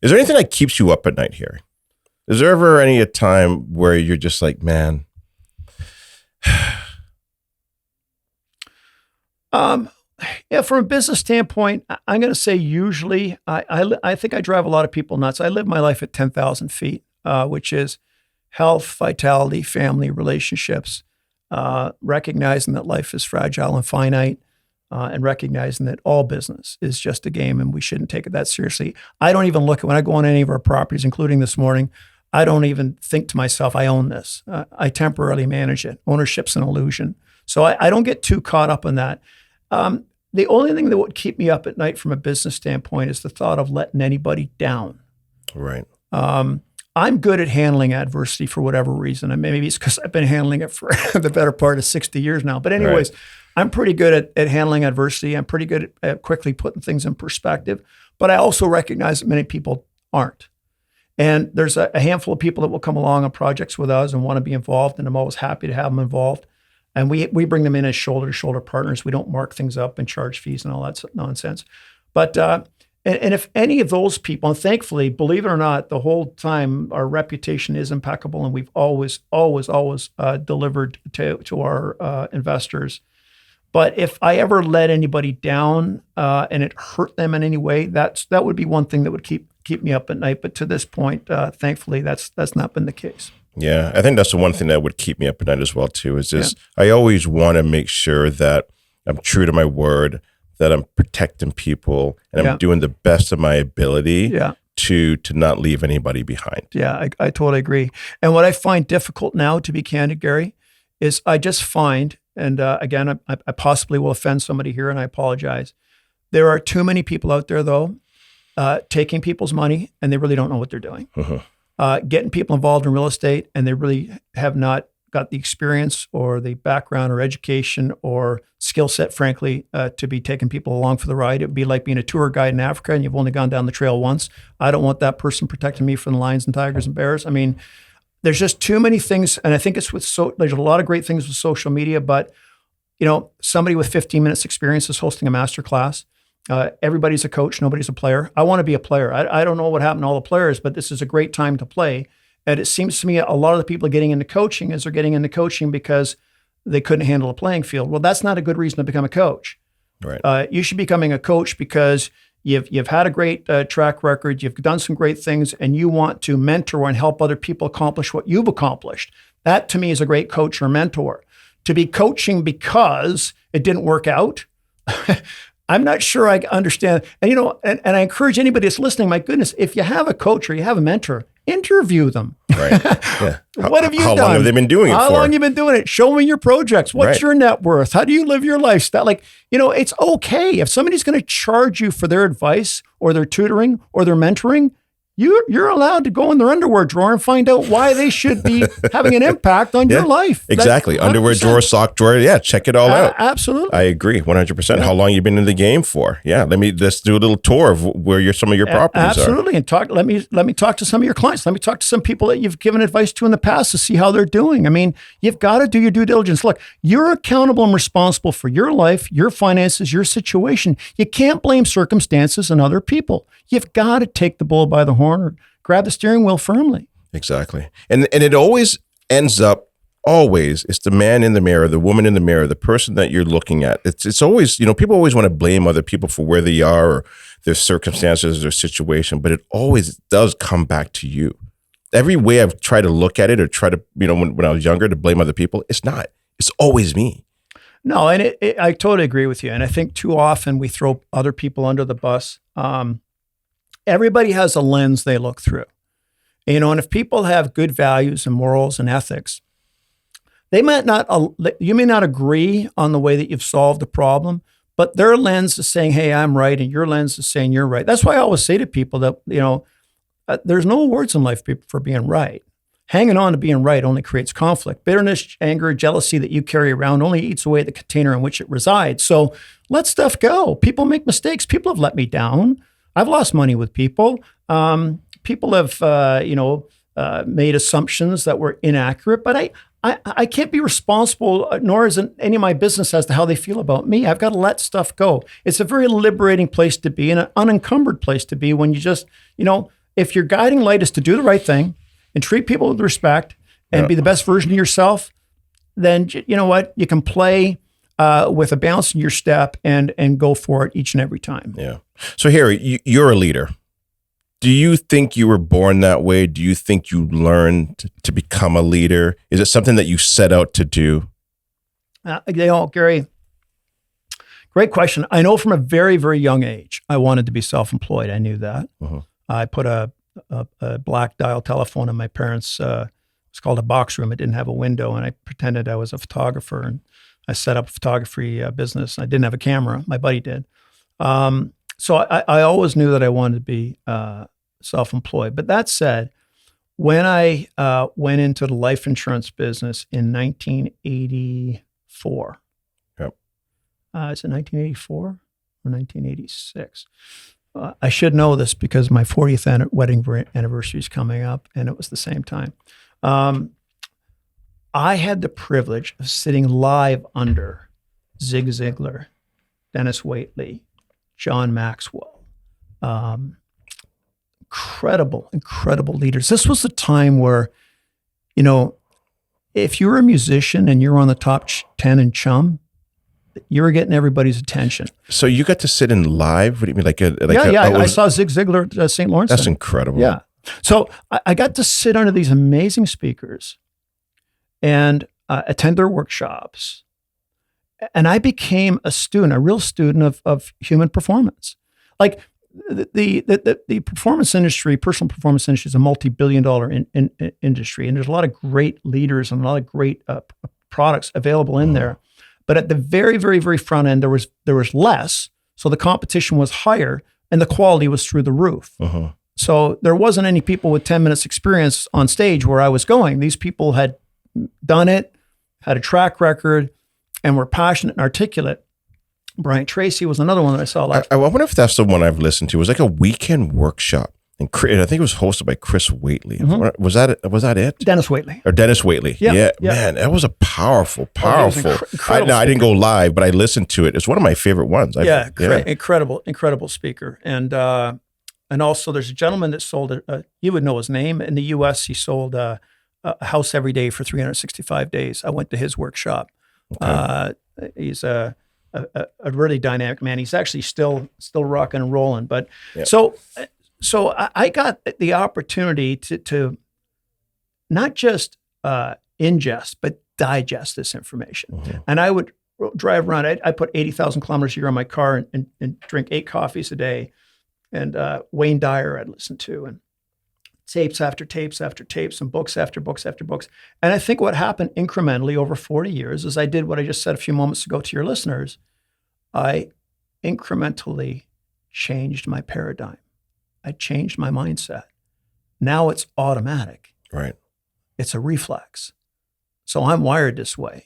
Is there anything that keeps you up at night here? Is there ever a time where you're just like, man? Yeah, from a business standpoint, I'm going to say usually, I think I drive a lot of people nuts. I live my life at 10,000 feet, which is health, vitality, family, relationships, recognizing that life is fragile and finite, and recognizing that all business is just a game and we shouldn't take it that seriously. I don't even look at, when I go on any of our properties, including this morning, I don't even think to myself, I own this. I temporarily manage it. Ownership's an illusion. So I don't get too caught up in that. The only thing that would keep me up at night from a business standpoint is the thought of letting anybody down. Right. I'm good at handling adversity for whatever reason. And maybe it's because I've been handling it for the better part of 60 years now. But anyways, I'm pretty good at handling adversity. I'm pretty good at quickly putting things in perspective. But I also recognize that many people aren't. And there's a handful of people that will come along on projects with us and want to be involved. And I'm always happy to have them involved. And we bring them in as shoulder-to-shoulder partners. We don't mark things up and charge fees and all that nonsense. But and if any of those people, and thankfully, believe it or not, the whole time our reputation is impeccable, and we've always delivered to our investors. But if I ever let anybody down and it hurt them in any way, that would be one thing that would keep me up at night. But to this point, thankfully, that's not been the case. Yeah, I think that's the one thing that would keep me up at night as well, too, is just I always want to make sure that I'm true to my word, that I'm protecting people, and I'm doing the best of my ability to not leave anybody behind. Yeah, I totally agree. And what I find difficult now, to be candid, Gary, is I just find, and again, I possibly will offend somebody here, and I apologize. There are too many people out there, though, taking people's money, and they really don't know what they're doing. Getting people involved in real estate, and they really have not got the experience or the background or education or skill set, frankly, to be taking people along for the ride. It would be like being a tour guide in Africa and you've only gone down the trail once. I don't want that person protecting me from the lions and tigers and bears. I mean, there's just too many things, and I think it's there's a lot of great things with social media, but somebody with 15 minutes experience is hosting a master class. Everybody's a coach, nobody's a player. I want to be a player. I don't know what happened to all the players, but this is a great time to play. And it seems to me a lot of the people getting into coaching they're getting into coaching because they couldn't handle a playing field. Well, that's not a good reason to become a coach. Right. You should be becoming a coach because you've had a great track record, you've done some great things, and you want to mentor and help other people accomplish what you've accomplished. That to me is a great coach or mentor. To be coaching because it didn't work out, I'm not sure I understand. And, you know, and I encourage anybody that's listening, my goodness, if you have a coach or you have a mentor, interview them. Right. Yeah. What have you done? How long have they been doing it How for? long have you been doing it? Show me your projects. What's Right. your net worth? How do you live your lifestyle? Like, you know, it's okay. If somebody's going to charge you for their advice or their tutoring or their mentoring, you're allowed to go in their underwear drawer and find out why they should be having an impact on your life. Exactly. Underwear drawer, sock drawer. Yeah. Check it all out. Absolutely. I agree 100%. How long you been in the game for? Yeah. Let's do a little tour of where some of your properties are. Absolutely. And let me talk to some of your clients. Let me talk to some people that you've given advice to in the past to see how they're doing. I mean, you've got to do your due diligence. Look, you're accountable and responsible for your life, your finances, your situation. You can't blame circumstances and other people. You've got to take the bull by the horn or grab the steering wheel firmly. Exactly. And it always ends up, it's the man in the mirror, the woman in the mirror, the person that you're looking at. It's always, you know, people always want to blame other people for where they are or their circumstances, their situation, but it always does come back to you. Every way I've tried to look at it or try to, you know, when I was younger to blame other people, it's not. It's always me. No, and I totally agree with you. And I think too often we throw other people under the bus. Everybody has a lens they look through. You know, and if people have good values and morals and ethics, you may not agree on the way that you've solved the problem, but their lens is saying, hey, I'm right, and your lens is saying you're right. That's why I always say to people that, you know, there's no awards in life for being right. Hanging on to being right only creates conflict. Bitterness, anger, jealousy that you carry around only eats away the container in which it resides. So let stuff go. People make mistakes. People have let me down. I've lost money with people. People have, made assumptions that were inaccurate, but I can't be responsible, nor is it any of my business as to how they feel about me. I've got to let stuff go. It's a very liberating place to be and an unencumbered place to be when you just, you know, if your guiding light is to do the right thing and treat people with respect and be the best version of yourself, then you know what? You can play with a bounce in your step and go for it each and every time. Yeah. So Harry, you're a leader. Do you think you were born that way? Do you think you learned to become a leader? Is it something that you set out to do? Gary, great question. I know from a very, very young age, I wanted to be self-employed. I knew that. Uh-huh. I put a black dial telephone in my parents' it's called a box room. It didn't have a window, and I pretended I was a photographer, and I set up a photography business. I didn't have a camera. My buddy did. So I always knew that I wanted to be self-employed. But that said, when I went into the life insurance business in 1984, is it 1984 or 1986? I should know this because my 40th wedding anniversary is coming up, and it was the same time. I had the privilege of sitting live under Zig Ziglar, Dennis Waitley, John Maxwell, incredible leaders. This was the time where, you know, if you were a musician and you were on the top 10 in Chum, you were getting everybody's attention. So you got to sit in live? What do you mean? I saw Zig Ziglar at St. Lawrence. That's incredible. Yeah. So I got to sit under these amazing speakers and attend their workshops. And I became a real student of human performance. Like the performance industry, personal performance industry is a multi-billion-dollar industry. And there's a lot of great leaders and a lot of great products available in there. But at the very, very, very front end, there was less. So the competition was higher and the quality was through the roof. Uh-huh. So there wasn't any people with 10 minutes experience on stage where I was going. These people had done it, had a track record, and were passionate and articulate. Brian Tracy was another one that I saw last. I wonder if that's the one I've listened to. It was like a weekend workshop. And I think it was hosted by Chris Waitley. Mm-hmm. Was that it? Dennis Waitley. Or Dennis Waitley. Yeah. Man, that was a powerful. Incredible I didn't go live, but I listened to it. It's one of my favorite ones. Incredible speaker. And also there's a gentleman that sold, you would know his name. In the U.S., he sold a house every day for 365 days. I went to his workshop. Okay. He's a really dynamic man. He's actually still rocking and rolling. But So I got the opportunity to not just ingest, but digest this information. Mm-hmm. And I would drive around. I put 80,000 kilometers a year on my car and drink 8 coffees a day. And Wayne Dyer I'd listen to, and tapes after tapes after tapes, and books after books after books. And I think what happened incrementally over 40 years is I did what I just said a few moments ago to your listeners. I incrementally changed my paradigm. I changed my mindset. Now it's automatic. Right. It's a reflex. So I'm wired this way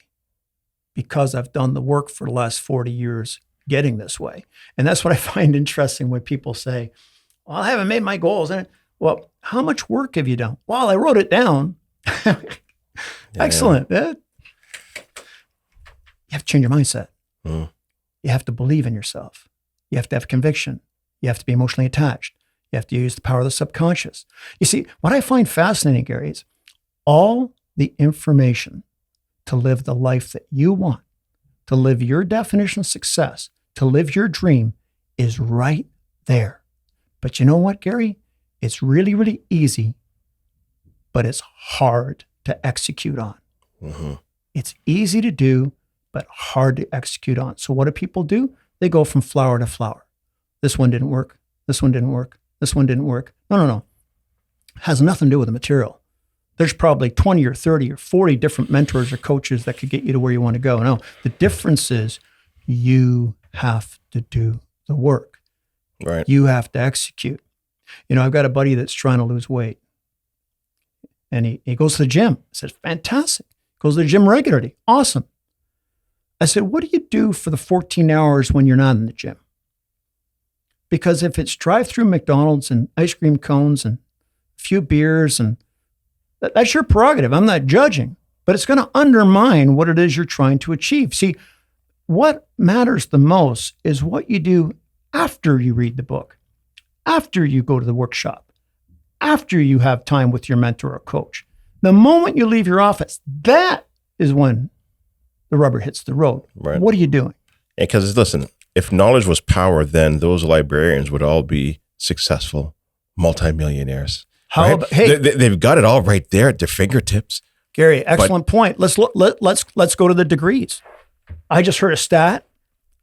because I've done the work for the last 40 years getting this way. And that's what I find interesting when people say, well, I haven't made my goals. And well, how much work have you done? Well, I wrote it down. Excellent. You have to change your mindset. Mm. You have to believe in yourself. You have to have conviction. You have to be emotionally attached. You have to use the power of the subconscious. You see, what I find fascinating, Gary, is all the information to live the life that you want, to live your definition of success, to live your dream is right there. But you know what, Gary? It's really, really easy, but it's hard to execute on. Mm-hmm. It's easy to do, but hard to execute on. So what do people do? They go from flower to flower. This one didn't work. This one didn't work. This one didn't work. No. It has nothing to do with the material. There's probably 20 or 30 or 40 different mentors or coaches that could get you to where you want to go. No, the difference is you have to do the work. Right. You have to execute. You know, I've got a buddy that's trying to lose weight. And he goes to the gym. I said, fantastic. Goes to the gym regularly. Awesome. I said, what do you do for the 14 hours when you're not in the gym? Because if it's drive-through McDonald's and ice cream cones and a few beers, and that's your prerogative. I'm not judging, but it's going to undermine what it is you're trying to achieve. See, what matters the most is what you do after you read the book, after you go to the workshop, after you have time with your mentor or coach. The moment you leave your office, that is when the rubber hits the road. Right. What are you doing? Because listen, if knowledge was power, then those librarians would all be successful multimillionaires. How right? about, hey, they've got it all right there at their fingertips. Gary, excellent point. Let's go to the degrees. I just heard a stat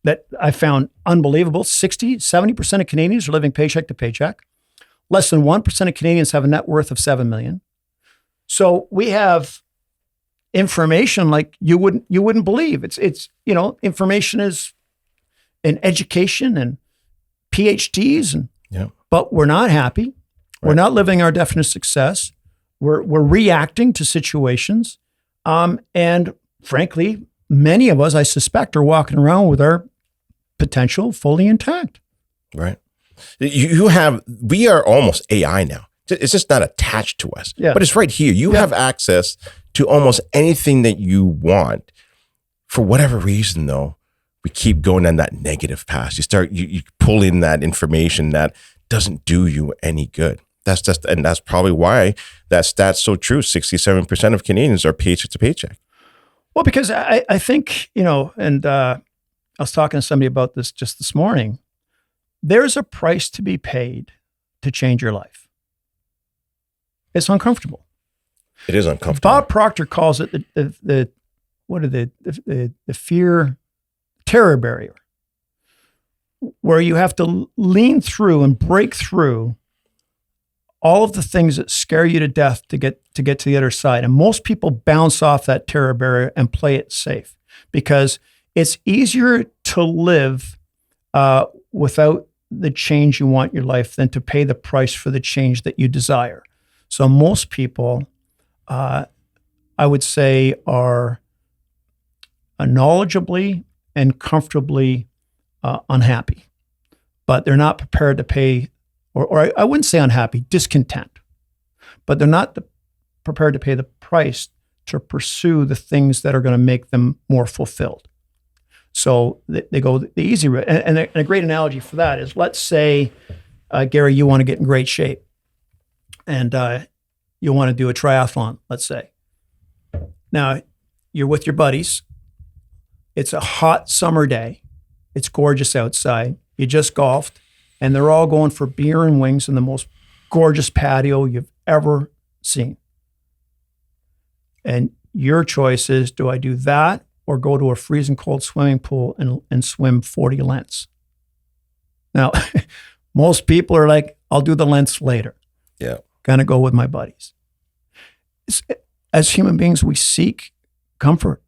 that I found unbelievable. 70% of Canadians are living paycheck to paycheck. Less than 1% of Canadians have a net worth of 7 million. So we have information like you wouldn't believe. It's information is in education and PhDs but we're not happy. Right. We're not living our definition of success. We're reacting to situations. And frankly, many of us, I suspect, are walking around with our potential fully intact. Right. We are almost AI now. It's just not attached to us, but it's right here. You have access to almost anything that you want. For whatever reason, though, we keep going on that negative path. You pull in that information that doesn't do you any good. And that's probably why that stat's so true. 67% of Canadians are paycheck to paycheck. Well, because I think, and I was talking to somebody about this just this morning. There's a price to be paid to change your life. It's uncomfortable. It is uncomfortable. Bob Proctor calls it the fear terror barrier, where you have to lean through and break through all of the things that scare you to death to get to the other side. And most people bounce off that terror barrier and play it safe because it's easier to live without the change you want in your life than to pay the price for the change that you desire. So most people, I would say, are knowledgeably and comfortably unhappy, but they're not prepared to pay, or I wouldn't say unhappy, discontent, but they're not prepared to pay the price to pursue the things that are going to make them more fulfilled. So they go the easy route. And a great analogy for that is, let's say, Gary, you want to get in great shape and you want to do a triathlon, let's say. Now, you're with your buddies. It's a hot summer day. It's gorgeous outside. You just golfed, and they're all going for beer and wings in the most gorgeous patio you've ever seen. And your choice is, do I do that or go to a freezing cold swimming pool and swim 40 lengths. Now, most people are like, I'll do the lengths later. Yeah. Gonna go with my buddies. As human beings, we seek comfort.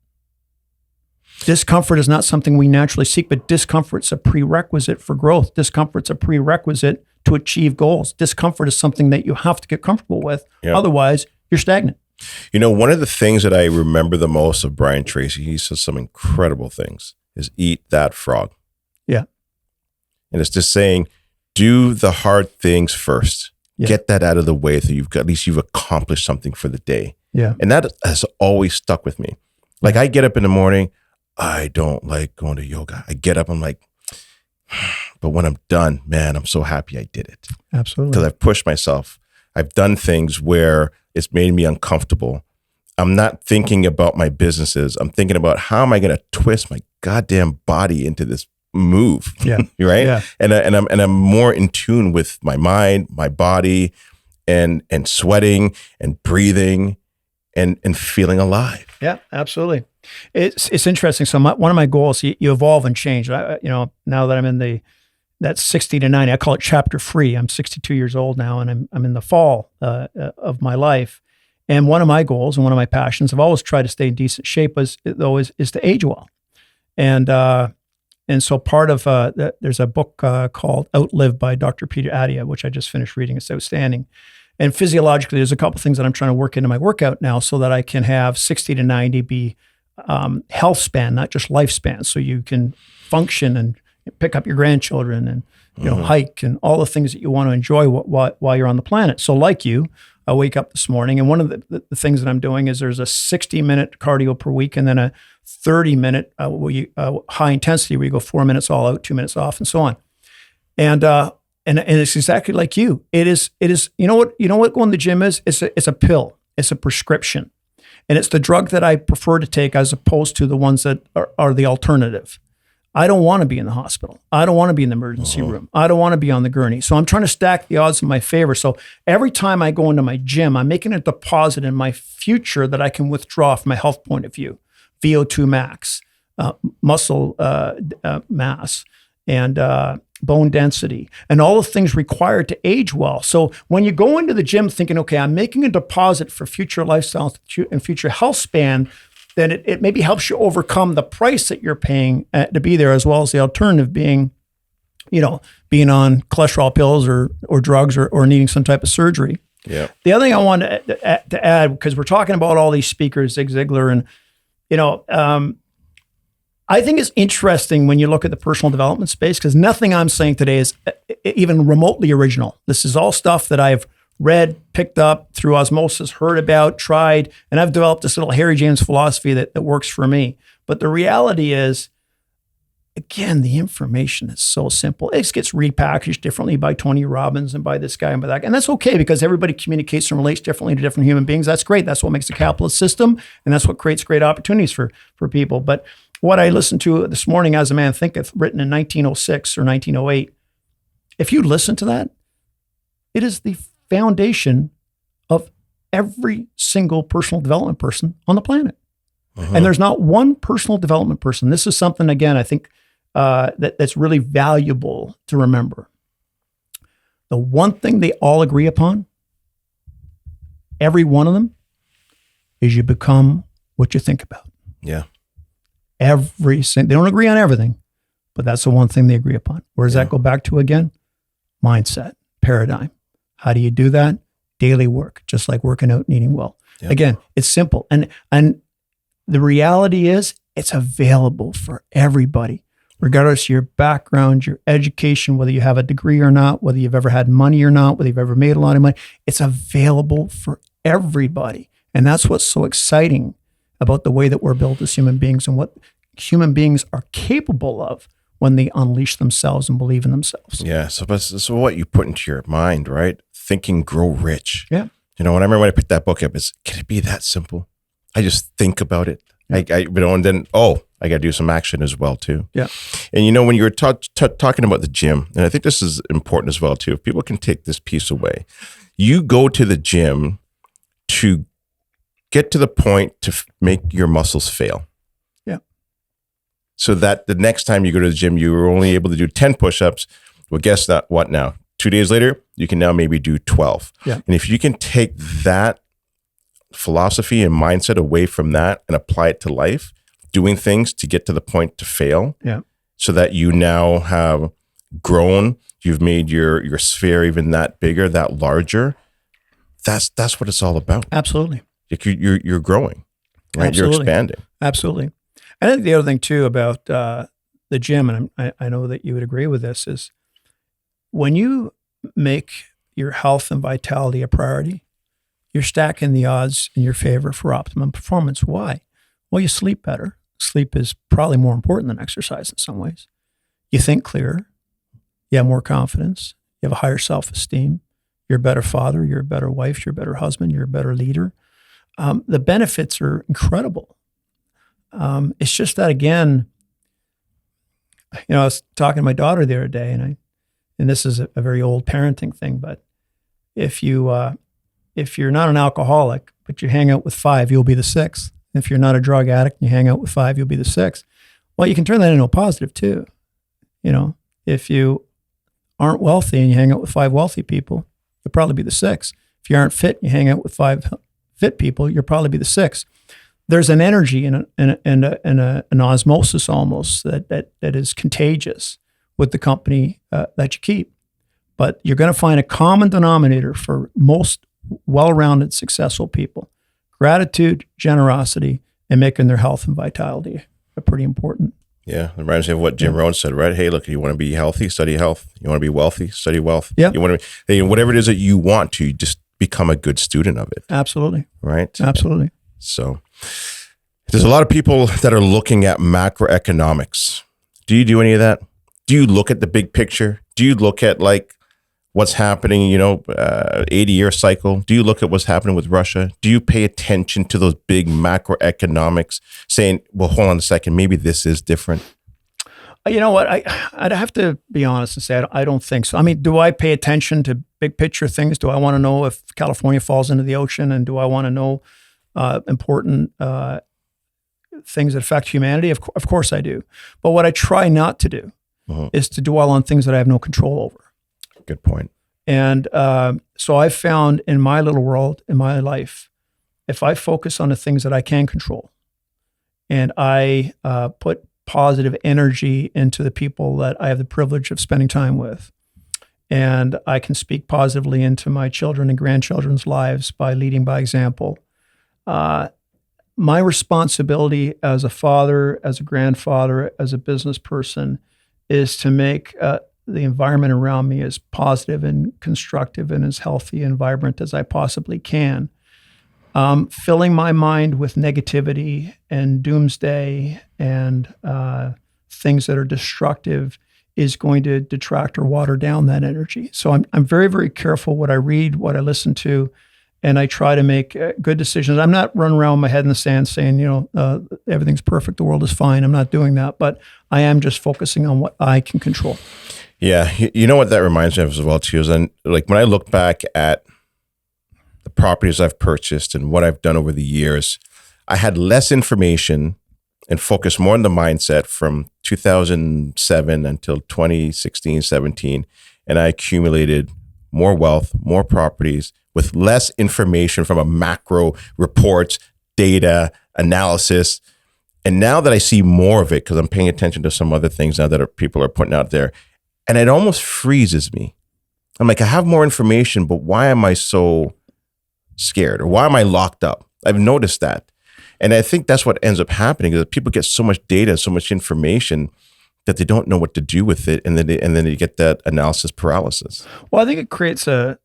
Discomfort is not something we naturally seek, but discomfort's a prerequisite for growth. Discomfort's a prerequisite to achieve goals. Discomfort is something that you have to get comfortable with. Yeah. Otherwise, you're stagnant. You know, one of the things that I remember the most of Brian Tracy, he says some incredible things, is eat that frog. Yeah. And it's just saying, do the hard things first. Yeah. Get that out of the way so at least you've accomplished something for the day. Yeah. And that has always stuck with me. Like I get up in the morning, I don't like going to yoga. I get up, I'm like, but when I'm done, man, I'm so happy I did it. Absolutely. Because I've pushed myself. I've done things where it's made me uncomfortable. I'm not thinking about my businesses. I'm thinking about how am I going to twist my goddamn body into this move. Yeah. Right. Yeah. And I'm more in tune with my mind, my body, and sweating and breathing and feeling alive. Yeah, absolutely. It's interesting. So one of my goals, you evolve and change. Now that I'm in that's 60 to 90, I call it chapter free. I'm 62 years old now, and I'm in the fall of my life. And one of my goals and one of my passions, I've always tried to stay in decent shape, is to age well. And so part of there's a book called Outlive by Dr. Peter Attia, which I just finished reading. It's outstanding. And physiologically, there's a couple things that I'm trying to work into my workout now so that I can have 60 to 90 be health span, not just lifespan. So you can function and pick up your grandchildren and hike and all the things that you want to enjoy while you're on the planet. So like you, I wake up this morning, and one of the things that I'm doing is there's a 60-minute cardio per week, and then a 30-minute high intensity where you go 4 minutes all out, 2 minutes off, and so on. And it's exactly like you. It is. You know what going to the gym is? It's a pill. It's a prescription, and it's the drug that I prefer to take as opposed to the ones that are the alternative. I don't want to be in the hospital. I don't want to be in the emergency room. I don't want to be on the gurney. So I'm trying to stack the odds in my favor. So every time I go into my gym, I'm making a deposit in my future that I can withdraw from a health point of view. VO2 max, muscle mass, and bone density, and all the things required to age well. So when you go into the gym thinking, okay, I'm making a deposit for future lifestyle and future health span, then it maybe helps you overcome the price that you're paying to be there, as well as the alternative being, being on cholesterol pills or drugs or needing some type of surgery. Yeah. The other thing I wanted to add, because we're talking about all these speakers, Zig Ziglar, and I think it's interesting when you look at the personal development space, because nothing I'm saying today is even remotely original. This is all stuff that I've read, picked up through osmosis, heard about, tried, and I've developed this little Harry James philosophy that works for me. But the reality is, again, the information is so simple. It gets repackaged differently by Tony Robbins and by this guy and by that guy. And that's okay, because everybody communicates and relates differently to different human beings. That's great. That's what makes a capitalist system, and that's what creates great opportunities for people. But what I listened to this morning, As a Man Thinketh, written in 1906 or 1908, if you listen to that, it is the foundation of every single personal development person on the planet. And there's not one personal development person. This is something, again, I think that's really valuable to remember. The one thing they all agree upon, every one of them, is you become what you think about. Yeah. They don't agree on everything, but that's the one thing they agree upon. Where does that go back to again? Mindset, paradigm. How do you do that? Daily work, just like working out and eating well. Yep. Again, it's simple. And the reality is it's available for everybody, regardless of your background, your education, whether you have a degree or not, whether you've ever had money or not, whether you've ever made a lot of money. It's available for everybody. And that's what's so exciting about the way that we're built as human beings and what human beings are capable of when they unleash themselves and believe in themselves. Yeah. So what you put into your mind, right? Think and Grow Rich. Yeah. And I remember when I picked that book up, can it be that simple? I just think about it. Yeah. And then, I got to do some action as well too. Yeah. And when you were talking about the gym, and I think this is important as well too, if people can take this piece away, you go to the gym to get to the point to make your muscles fail. Yeah. so that the next time you go to the gym, you were only able to do 10 push-ups. Well, guess that what now? 2 days later, you can now maybe do 12. Yeah. And if you can take that philosophy and mindset away from that and apply it to life, doing things to get to the point to fail, Yeah. so that you now have grown, you've made your sphere even that bigger, that larger. That's what it's all about. Absolutely. Like you're growing, right? Absolutely. You're expanding. Absolutely. I think the other thing too about the gym, and I know that you would agree with this, is when you make your health and vitality a priority, you're stacking the odds in your favor for optimum performance. Why? Well, you sleep better. Sleep is probably more important than exercise in some ways. You think clearer. You have more confidence. You have a higher self-esteem. You're a better father. You're a better wife. You're a better husband. You're a better leader. The benefits are incredible. It's just that, again, I was talking to my daughter the other day, and this is a very old parenting thing, but if you're not an alcoholic, but you hang out with 5, you'll be the 6th. If you're not a drug addict and you hang out with 5, you'll be the 6th. Well, you can turn that into a positive too. If you aren't wealthy and you hang out with 5 wealthy people, you'll probably be the 6th. If you aren't fit and you hang out with 5 fit people, you'll probably be the 6th. There's an energy and an osmosis almost that is contagious with the company that you keep. But you're going to find a common denominator for most well-rounded, successful people: gratitude, generosity, and making their health and vitality are pretty important. Yeah, it reminds me of what Jim Rohn said, right? Hey, look, you want to be healthy, study health. You want to be wealthy, study wealth. Yeah. You want to be, whatever it is that you want to, just become a good student of it. Absolutely. Right? Absolutely. So there's a lot of people that are looking at macroeconomics. Do you do any of that? Do you look at the big picture? Do you look at like what's happening, 80-year cycle? Do you look at what's happening with Russia? Do you pay attention to those big macroeconomics saying, well, hold on a second, maybe this is different? You know what? I'd have to be honest and say I don't think so. I mean, do I pay attention to big picture things? Do I want to know if California falls into the ocean? And do I want to know important things that affect humanity? Of course I do. But what I try not to do is to dwell on things that I have no control over. Good point. And so I've found in my little world, in my life, if I focus on the things that I can control and I put positive energy into the people that I have the privilege of spending time with, and I can speak positively into my children and grandchildren's lives by leading by example, my responsibility as a father, as a grandfather, as a business person is to make the environment around me as positive and constructive and as healthy and vibrant as I possibly can. Filling my mind with negativity and doomsday and things that are destructive is going to detract or water down that energy. So I'm very, very careful what I read, what I listen to, and I try to make good decisions. I'm not running around with my head in the sand saying, everything's perfect, the world is fine. I'm not doing that, but I am just focusing on what I can control. Yeah, you know what that reminds me of as well too is, like when I look back at the properties I've purchased and what I've done over the years, I had less information and focused more on the mindset from 2007 until 2016, 17, and I accumulated more wealth, more properties with less information from a macro reports, data, analysis. And now that I see more of it, because I'm paying attention to some other things now that people are putting out there, and it almost freezes me. I'm like, I have more information, but why am I so scared? Or why am I locked up? I've noticed that. And I think that's what ends up happening is that people get so much data, so much information that they don't know what to do with it. And then they get that analysis paralysis. Well, I think it creates a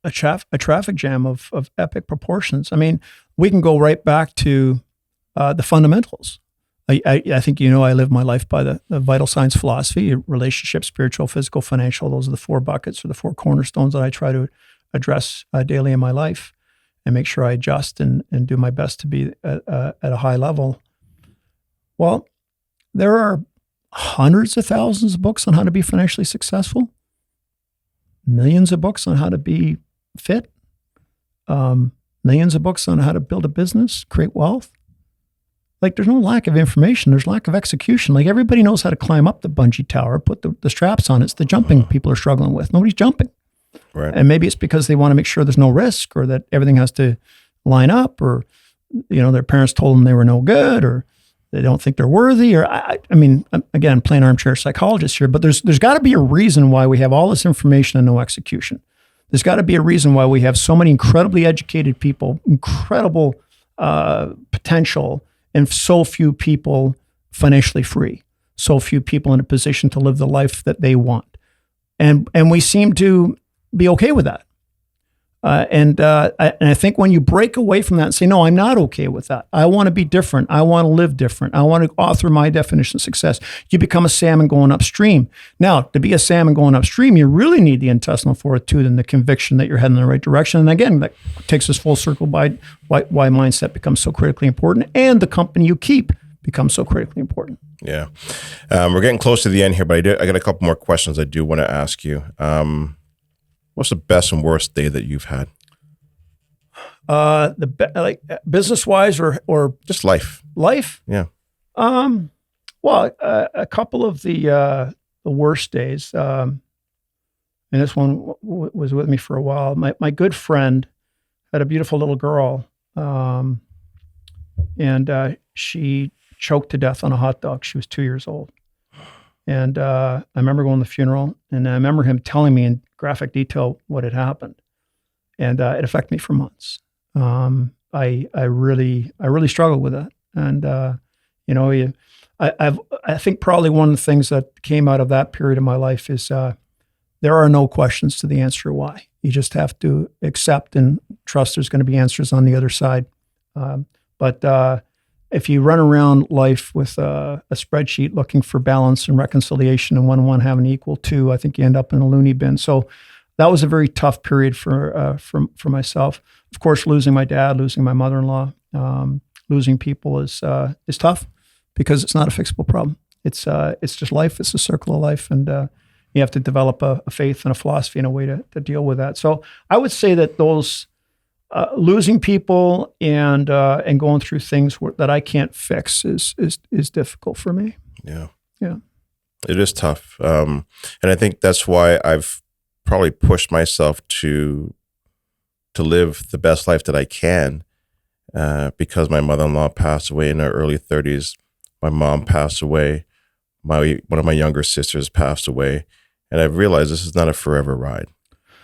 traffic jam of epic proportions. I mean, we can go right back to the fundamentals. I think, I live my life by the vital science philosophy: relationship, spiritual, physical, financial. Those are the 4 buckets or the 4 cornerstones that I try to address daily in my life and make sure I adjust and do my best to be at a high level. Well, there are hundreds of thousands of books on how to be financially successful, millions of books on how to be fit, millions of books on how to build a business, create wealth. Like there's no lack of information. There's lack of execution. Like everybody knows how to climb up the bungee tower, put the straps on. It's the jumping people are struggling with. Nobody's jumping. Right. And maybe it's because they want to make sure there's no risk or that everything has to line up or, their parents told them they were no good or they don't think they're worthy. Or I mean, again, playing armchair psychologist here, but there's got to be a reason why we have all this information and no execution. There's got to be a reason why we have so many incredibly educated people, incredible potential, and so few people financially free, so few people in a position to live the life that they want. And we seem to be okay with that. And I think when you break away from that and say, no, I'm not okay with that. I want to be different. I want to live different. I want to author my definition of success. You become a salmon going upstream. Now, to be a salmon going upstream, you really need the intestinal fortitude and the conviction that you're heading in the right direction. And again, that takes us full circle by why mindset becomes so critically important and the company you keep becomes so critically important. Yeah. We're getting close to the end here, but I got a couple more questions I do want to ask you. What's the best and worst day that you've had? Like business wise or just life? Life? Yeah. Well, a couple of the worst days, and this one was with me for a while. My good friend had a beautiful little girl, and she choked to death on a hot dog. She was 2 years old. And I remember going to the funeral, and I remember him telling me in graphic detail what had happened, and it affected me for months. I really struggled with that, and I think probably one of the things that came out of that period of my life is there are no questions to the answer why. You just have to accept and trust there's going to be answers on the other side. But if you run around life with a spreadsheet looking for balance and reconciliation and 1 and 1 having to equal 2, I think you end up in a loony bin. So that was a very tough period for myself. Of course, losing my dad, losing my mother-in-law, losing people is tough because it's not a fixable problem. It's just life. It's a circle of life, and you have to develop a faith and a philosophy and a way to deal with that. So I would say that those losing people and going through things that I can't fix is difficult for me. Yeah. Yeah. It is tough. And I think that's why I've probably pushed myself to live the best life that I can, because my mother-in-law passed away in her early 30s. My mom passed away. One of my younger sisters passed away. And I've realized this is not a forever ride.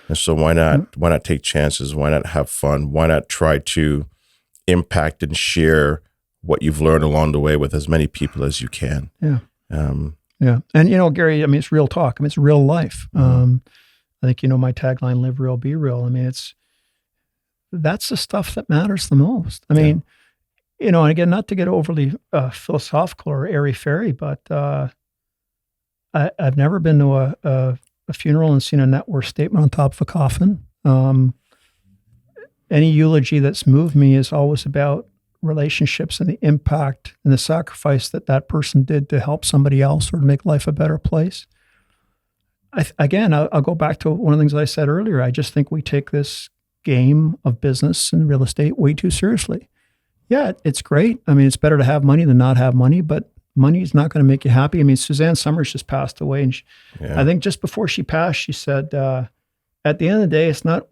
And so why not take chances? Why not have fun? Why not try to impact and share what you've learned along the way with as many people as you can? Yeah. Yeah. And, Gary, I mean, it's real talk. I mean, it's real life. I think, my tagline, live real, be real. I mean, that's the stuff that matters the most. I mean, and again, not to get overly philosophical or airy-fairy, but I've never been to a funeral and seen a net worth statement on top of a coffin. Any eulogy that's moved me is always about relationships and the impact and the sacrifice that person did to help somebody else or to make life a better place. I'll go back to one of the things I said earlier. I just think we take this game of business and real estate way too seriously. Yeah, it's great. I mean, it's better to have money than not have money, but money is not going to make you happy. I mean, Suzanne Summers just passed away, and I think just before she passed, she said, at the end of the day, it's not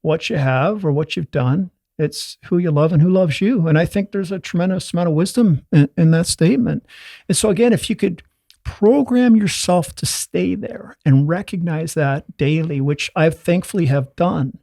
what you have or what you've done. It's who you love and who loves you. And I think there's a tremendous amount of wisdom in that statement. And so again, if you could program yourself to stay there and recognize that daily, which I thankfully have done,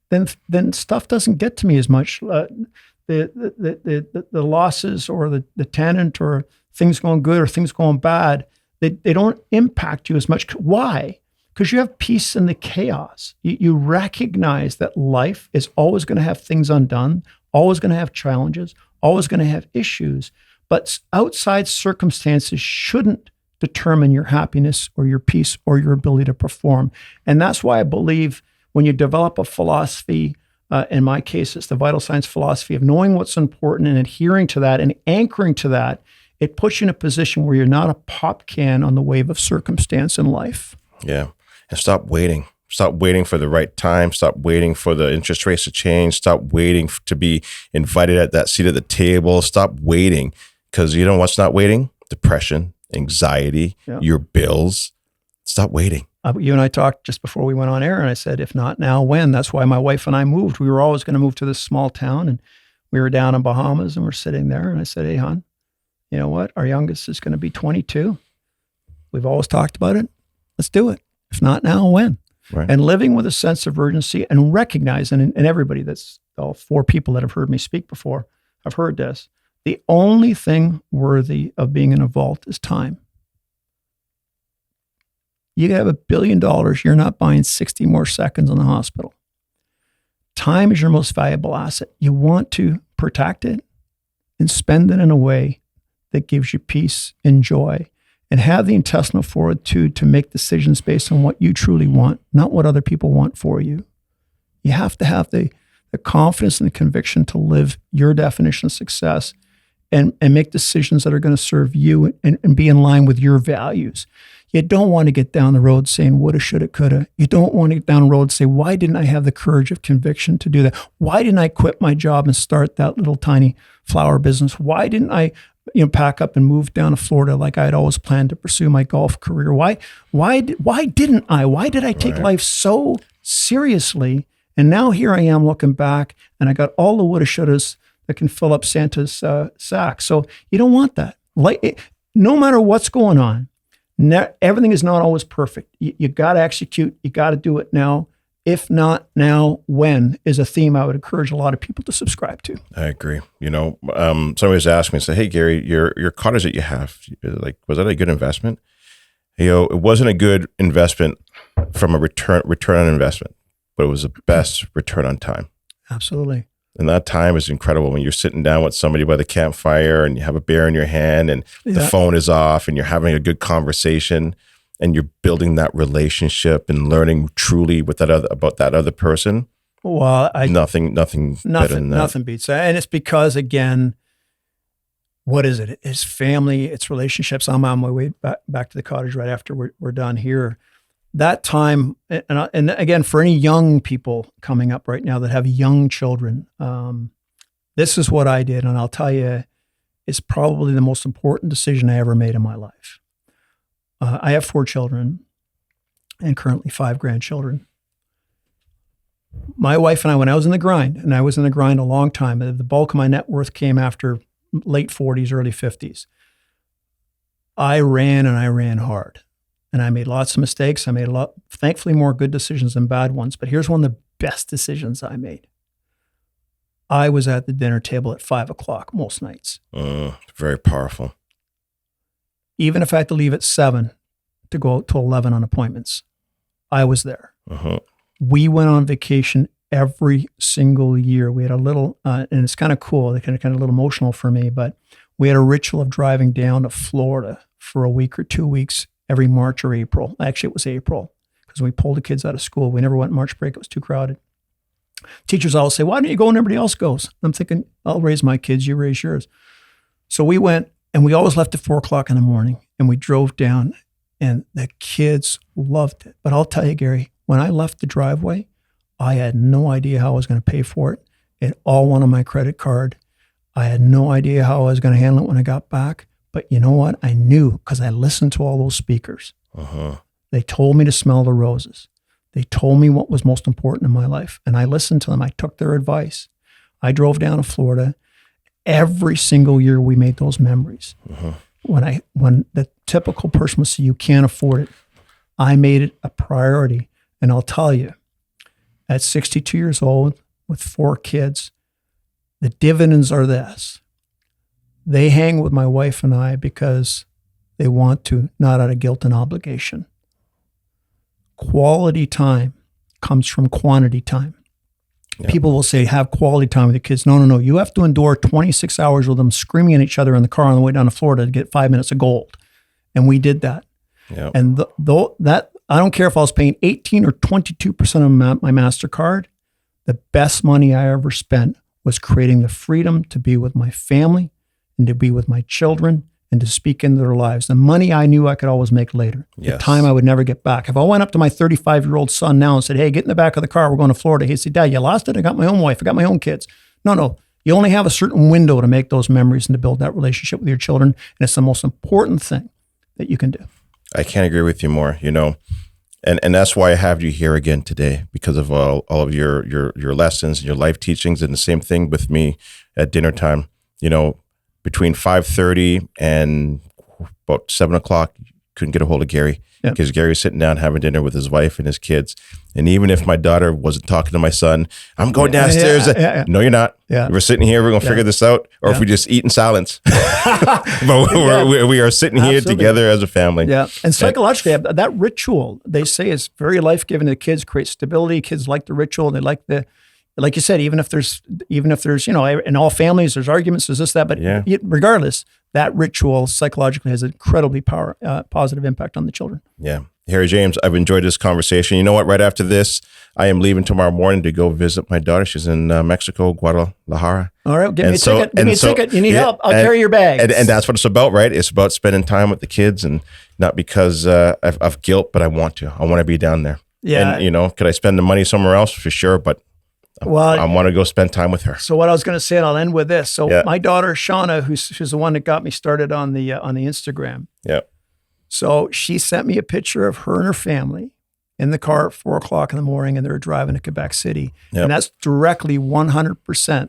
then stuff doesn't get to me as much. The losses or the tenant or things going good or things going bad, they don't impact you as much. Why? Because you have peace in the chaos. You recognize that life is always going to have things undone, always going to have challenges, always going to have issues. But outside circumstances shouldn't determine your happiness or your peace or your ability to perform. And that's why I believe when you develop a philosophy, in my case, it's the vital science philosophy of knowing what's important and adhering to that and anchoring to that, it puts you in a position where you're not a pop can on the wave of circumstance in life. Yeah. And stop waiting Stop waiting for the right time. Stop waiting for the interest rates to change. Stop waiting to be invited at that seat at the table. Stop waiting, because you know what's not waiting? Depression, anxiety, your bills. Stop waiting. You and I talked just before we went on air, and I said, if not now, when? That's why my wife and I moved. We were always going to move to this small town, and we were down in Bahamas, and we're sitting there, and I said, hey, hon, you know what? Our youngest is going to be 22. We've always talked about it. Let's do it. If not now, when? Right. And living with a sense of urgency and recognizing, and everybody, that's all 4 people that have heard me speak before, I've heard this. The only thing worthy of being in a vault is time. You have $1 billion, you're not buying 60 more seconds in the hospital. Time is your most valuable asset. You want to protect it and spend it in a way that gives you peace and joy, and have the intestinal fortitude to make decisions based on what you truly want, not what other people want for you. You have to have the confidence and the conviction to live your definition of success and make decisions that are going to serve you and be in line with your values. You don't want to get down the road saying woulda, shoulda, coulda. You don't want to get down the road and say, why didn't I have the courage of conviction to do that? Why didn't I quit my job and start that little tiny flower business? Why didn't I pack up and move down to Florida like I had always planned to pursue my golf career? Why didn't I? Why did I take life so seriously? And now here I am looking back, and I got all the woulda, shouldas that can fill up Santa's sack. So you don't want that. No matter what's going on, everything is not always perfect. You got to execute. You got to do it now. If not now, when is a theme I would encourage a lot of people to subscribe to. I agree. Somebody's asked me, say, hey, Gary, your cottage that you have, like, was that a good investment? It wasn't a good investment from a return on investment, but it was the best return on time. Absolutely. And that time is incredible when you're sitting down with somebody by the campfire and you have a beer in your hand and the phone is off and you're having a good conversation and you're building that relationship and learning truly with about that other person. Well, nothing better than that. Nothing beats that. And it's because, again, what is it? It's family, it's relationships. I'm on my way back to the cottage right after we're done here. That time, and again, for any young people coming up right now that have young children, this is what I did. And I'll tell you, it's probably the most important decision I ever made in my life. I have 4 children and currently 5 grandchildren. My wife and I, when I was in the grind, and I was in the grind a long time, the bulk of my net worth came after late 40s, early 50s. I ran hard. And I made lots of mistakes. I made thankfully, more good decisions than bad ones. But here's one of the best decisions I made. I was at the dinner table at 5:00 most nights. Very powerful. Even if I had to leave at 7 to go out till 11 on appointments, I was there. We went on vacation every single year. We had a little, and it's kind of cool, kind of a little emotional for me, but we had a ritual of driving down to Florida for a week or 2 weeks every March or April. Actually, it was April because we pulled the kids out of school. We never went March break. It was too crowded. Teachers always say, why don't you go when everybody else goes? I'm thinking, I'll raise my kids, you raise yours. So we went, and we always left at 4:00 in the morning, and we drove down, and the kids loved it. But I'll tell you, Gary, when I left the driveway, I had no idea how I was going to pay for it. It all went on my credit card. I had no idea how I was going to handle it when I got back. But you know what? I knew because I listened to all those speakers. They told me to smell the roses. They told me what was most important in my life. And I listened to them. I took their advice. I drove down to Florida. Every single year we made those memories. When the typical person would say, you can't afford it, I made it a priority. And I'll tell you, at 62 years old with 4 kids, the dividends are this. They hang with my wife and I because they want to, not out of guilt and obligation. Quality time comes from quantity time. People will say, have quality time with your kids. No. You have to endure 26 hours with them screaming at each other in the car on the way down to Florida to get 5 minutes of gold. And we did that. And that I don't care if I was paying 18 or 22% of my MasterCard, the best money I ever spent was creating the freedom to be with my family and to be with my children and to speak into their lives. The money I knew I could always make later. Yes. The time I would never get back. If I went up to my 35-year-old son now and said, hey, get in the back of the car, we're going to Florida. He'd say, Dad, you lost it? I got my own wife. I got my own kids. No. You only have a certain window to make those memories and to build that relationship with your children. And it's the most important thing that you can do. I can't agree with you more, And that's why I have you here again today, because of all of your lessons and your life teachings. And the same thing with me at dinner time. Between 5:30 and about 7 o'clock, couldn't get a hold of Gary because Gary was sitting down having dinner with his wife and his kids. And even if my daughter wasn't talking to my son, I'm going downstairs. No, you're not. Yeah. We're sitting here. We're going to figure this out. Or if we just eat in silence. But we are sitting here together as a family. Yeah. And psychologically, that ritual, they say, is very life-giving to kids, creates stability. Kids like the ritual. They like like you said, even if there's, in all families, there's arguments, there's this, that, but regardless, that ritual psychologically has an incredibly positive impact on the children. Yeah. Harry James, I've enjoyed this conversation. You know what? Right after this, I am leaving tomorrow morning to go visit my daughter. She's in Mexico, Guadalajara. All right. Give me a ticket. You need help. I'll carry your bags. And that's what it's about, right? It's about spending time with the kids, and not because of guilt, but I want to. I want to be down there. Yeah. And, could I spend the money somewhere else? For sure. But I want to go spend time with her. So what I was going to say, and I'll end with this. So my daughter, Shauna, who's the one that got me started on the Instagram. Yeah. So she sent me a picture of her and her family in the car at 4 o'clock in the morning, and they were driving to Quebec City. Yep. And that's directly 100%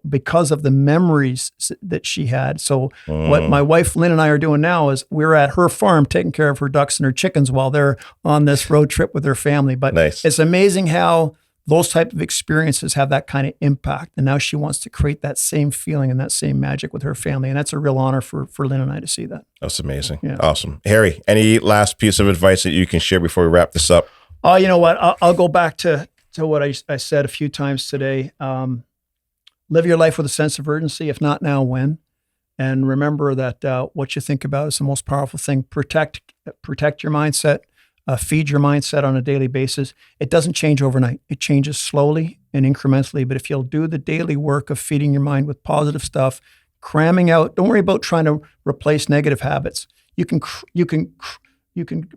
because of the memories that she had. So what my wife, Lynn, and I are doing now is we're at her farm taking care of her ducks and her chickens while they're on this road trip with their family. But It's amazing how those type of experiences have that kind of impact. And now she wants to create that same feeling and that same magic with her family. And that's a real honor for Lynn and I to see that. That's amazing. Yeah. Awesome. Harry, any last piece of advice that you can share before we wrap this up? You know what? I'll go back to what I said a few times today. Live your life with a sense of urgency. If not now, when? And remember that what you think about is the most powerful thing. Protect your mindset. Feed your mindset on a daily basis. It doesn't change overnight. It changes slowly and incrementally. But if you'll do the daily work of feeding your mind with positive stuff, cramming out, don't worry about trying to replace negative habits. You can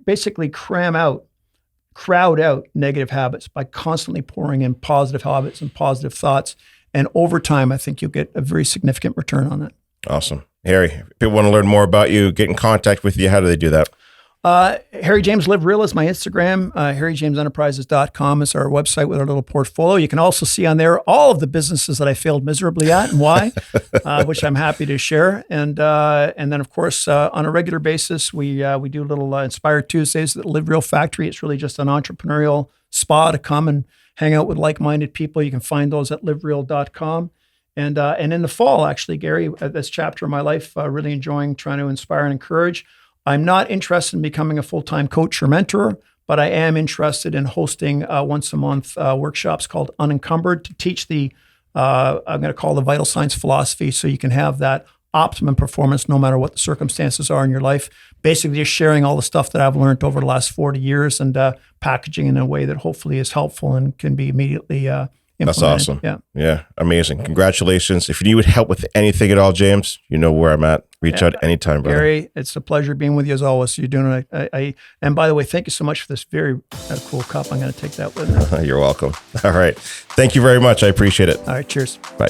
basically crowd out negative habits by constantly pouring in positive habits and positive thoughts. And over time, I think you'll get a very significant return on that. Awesome. Harry, if people want to learn more about you, get in contact with you, how do they do that? Harry James Live Real is my Instagram. HarryJamesEnterprises.com is our website with our little portfolio. You can also see on there all of the businesses that I failed miserably at and why, which I'm happy to share. And then, of course, on a regular basis, we do little Inspire Tuesdays at the Live Real Factory. It's really just an entrepreneurial spa to come and hang out with like-minded people. You can find those at livereal.com. And in the fall, actually, Gary, this chapter of my life, really enjoying trying to inspire and encourage. I'm not interested in becoming a full-time coach or mentor, but I am interested in hosting once a month workshops called Unencumbered to teach I'm going to call the vital signs philosophy, so you can have that optimum performance no matter what the circumstances are in your life. Basically, just sharing all the stuff that I've learned over the last 40 years and packaging in a way that hopefully is helpful and can be immediately That's awesome. Yeah. Amazing. Congratulations. If you need help with anything at all, James, you know where I'm at. Reach out anytime, brother. Gary, it's a pleasure being with you as always. You're doing it. And by the way, thank you so much for this very cool cup. I'm going to take that with me. You're welcome. All right. Thank you very much. I appreciate it. All right. Cheers. Bye.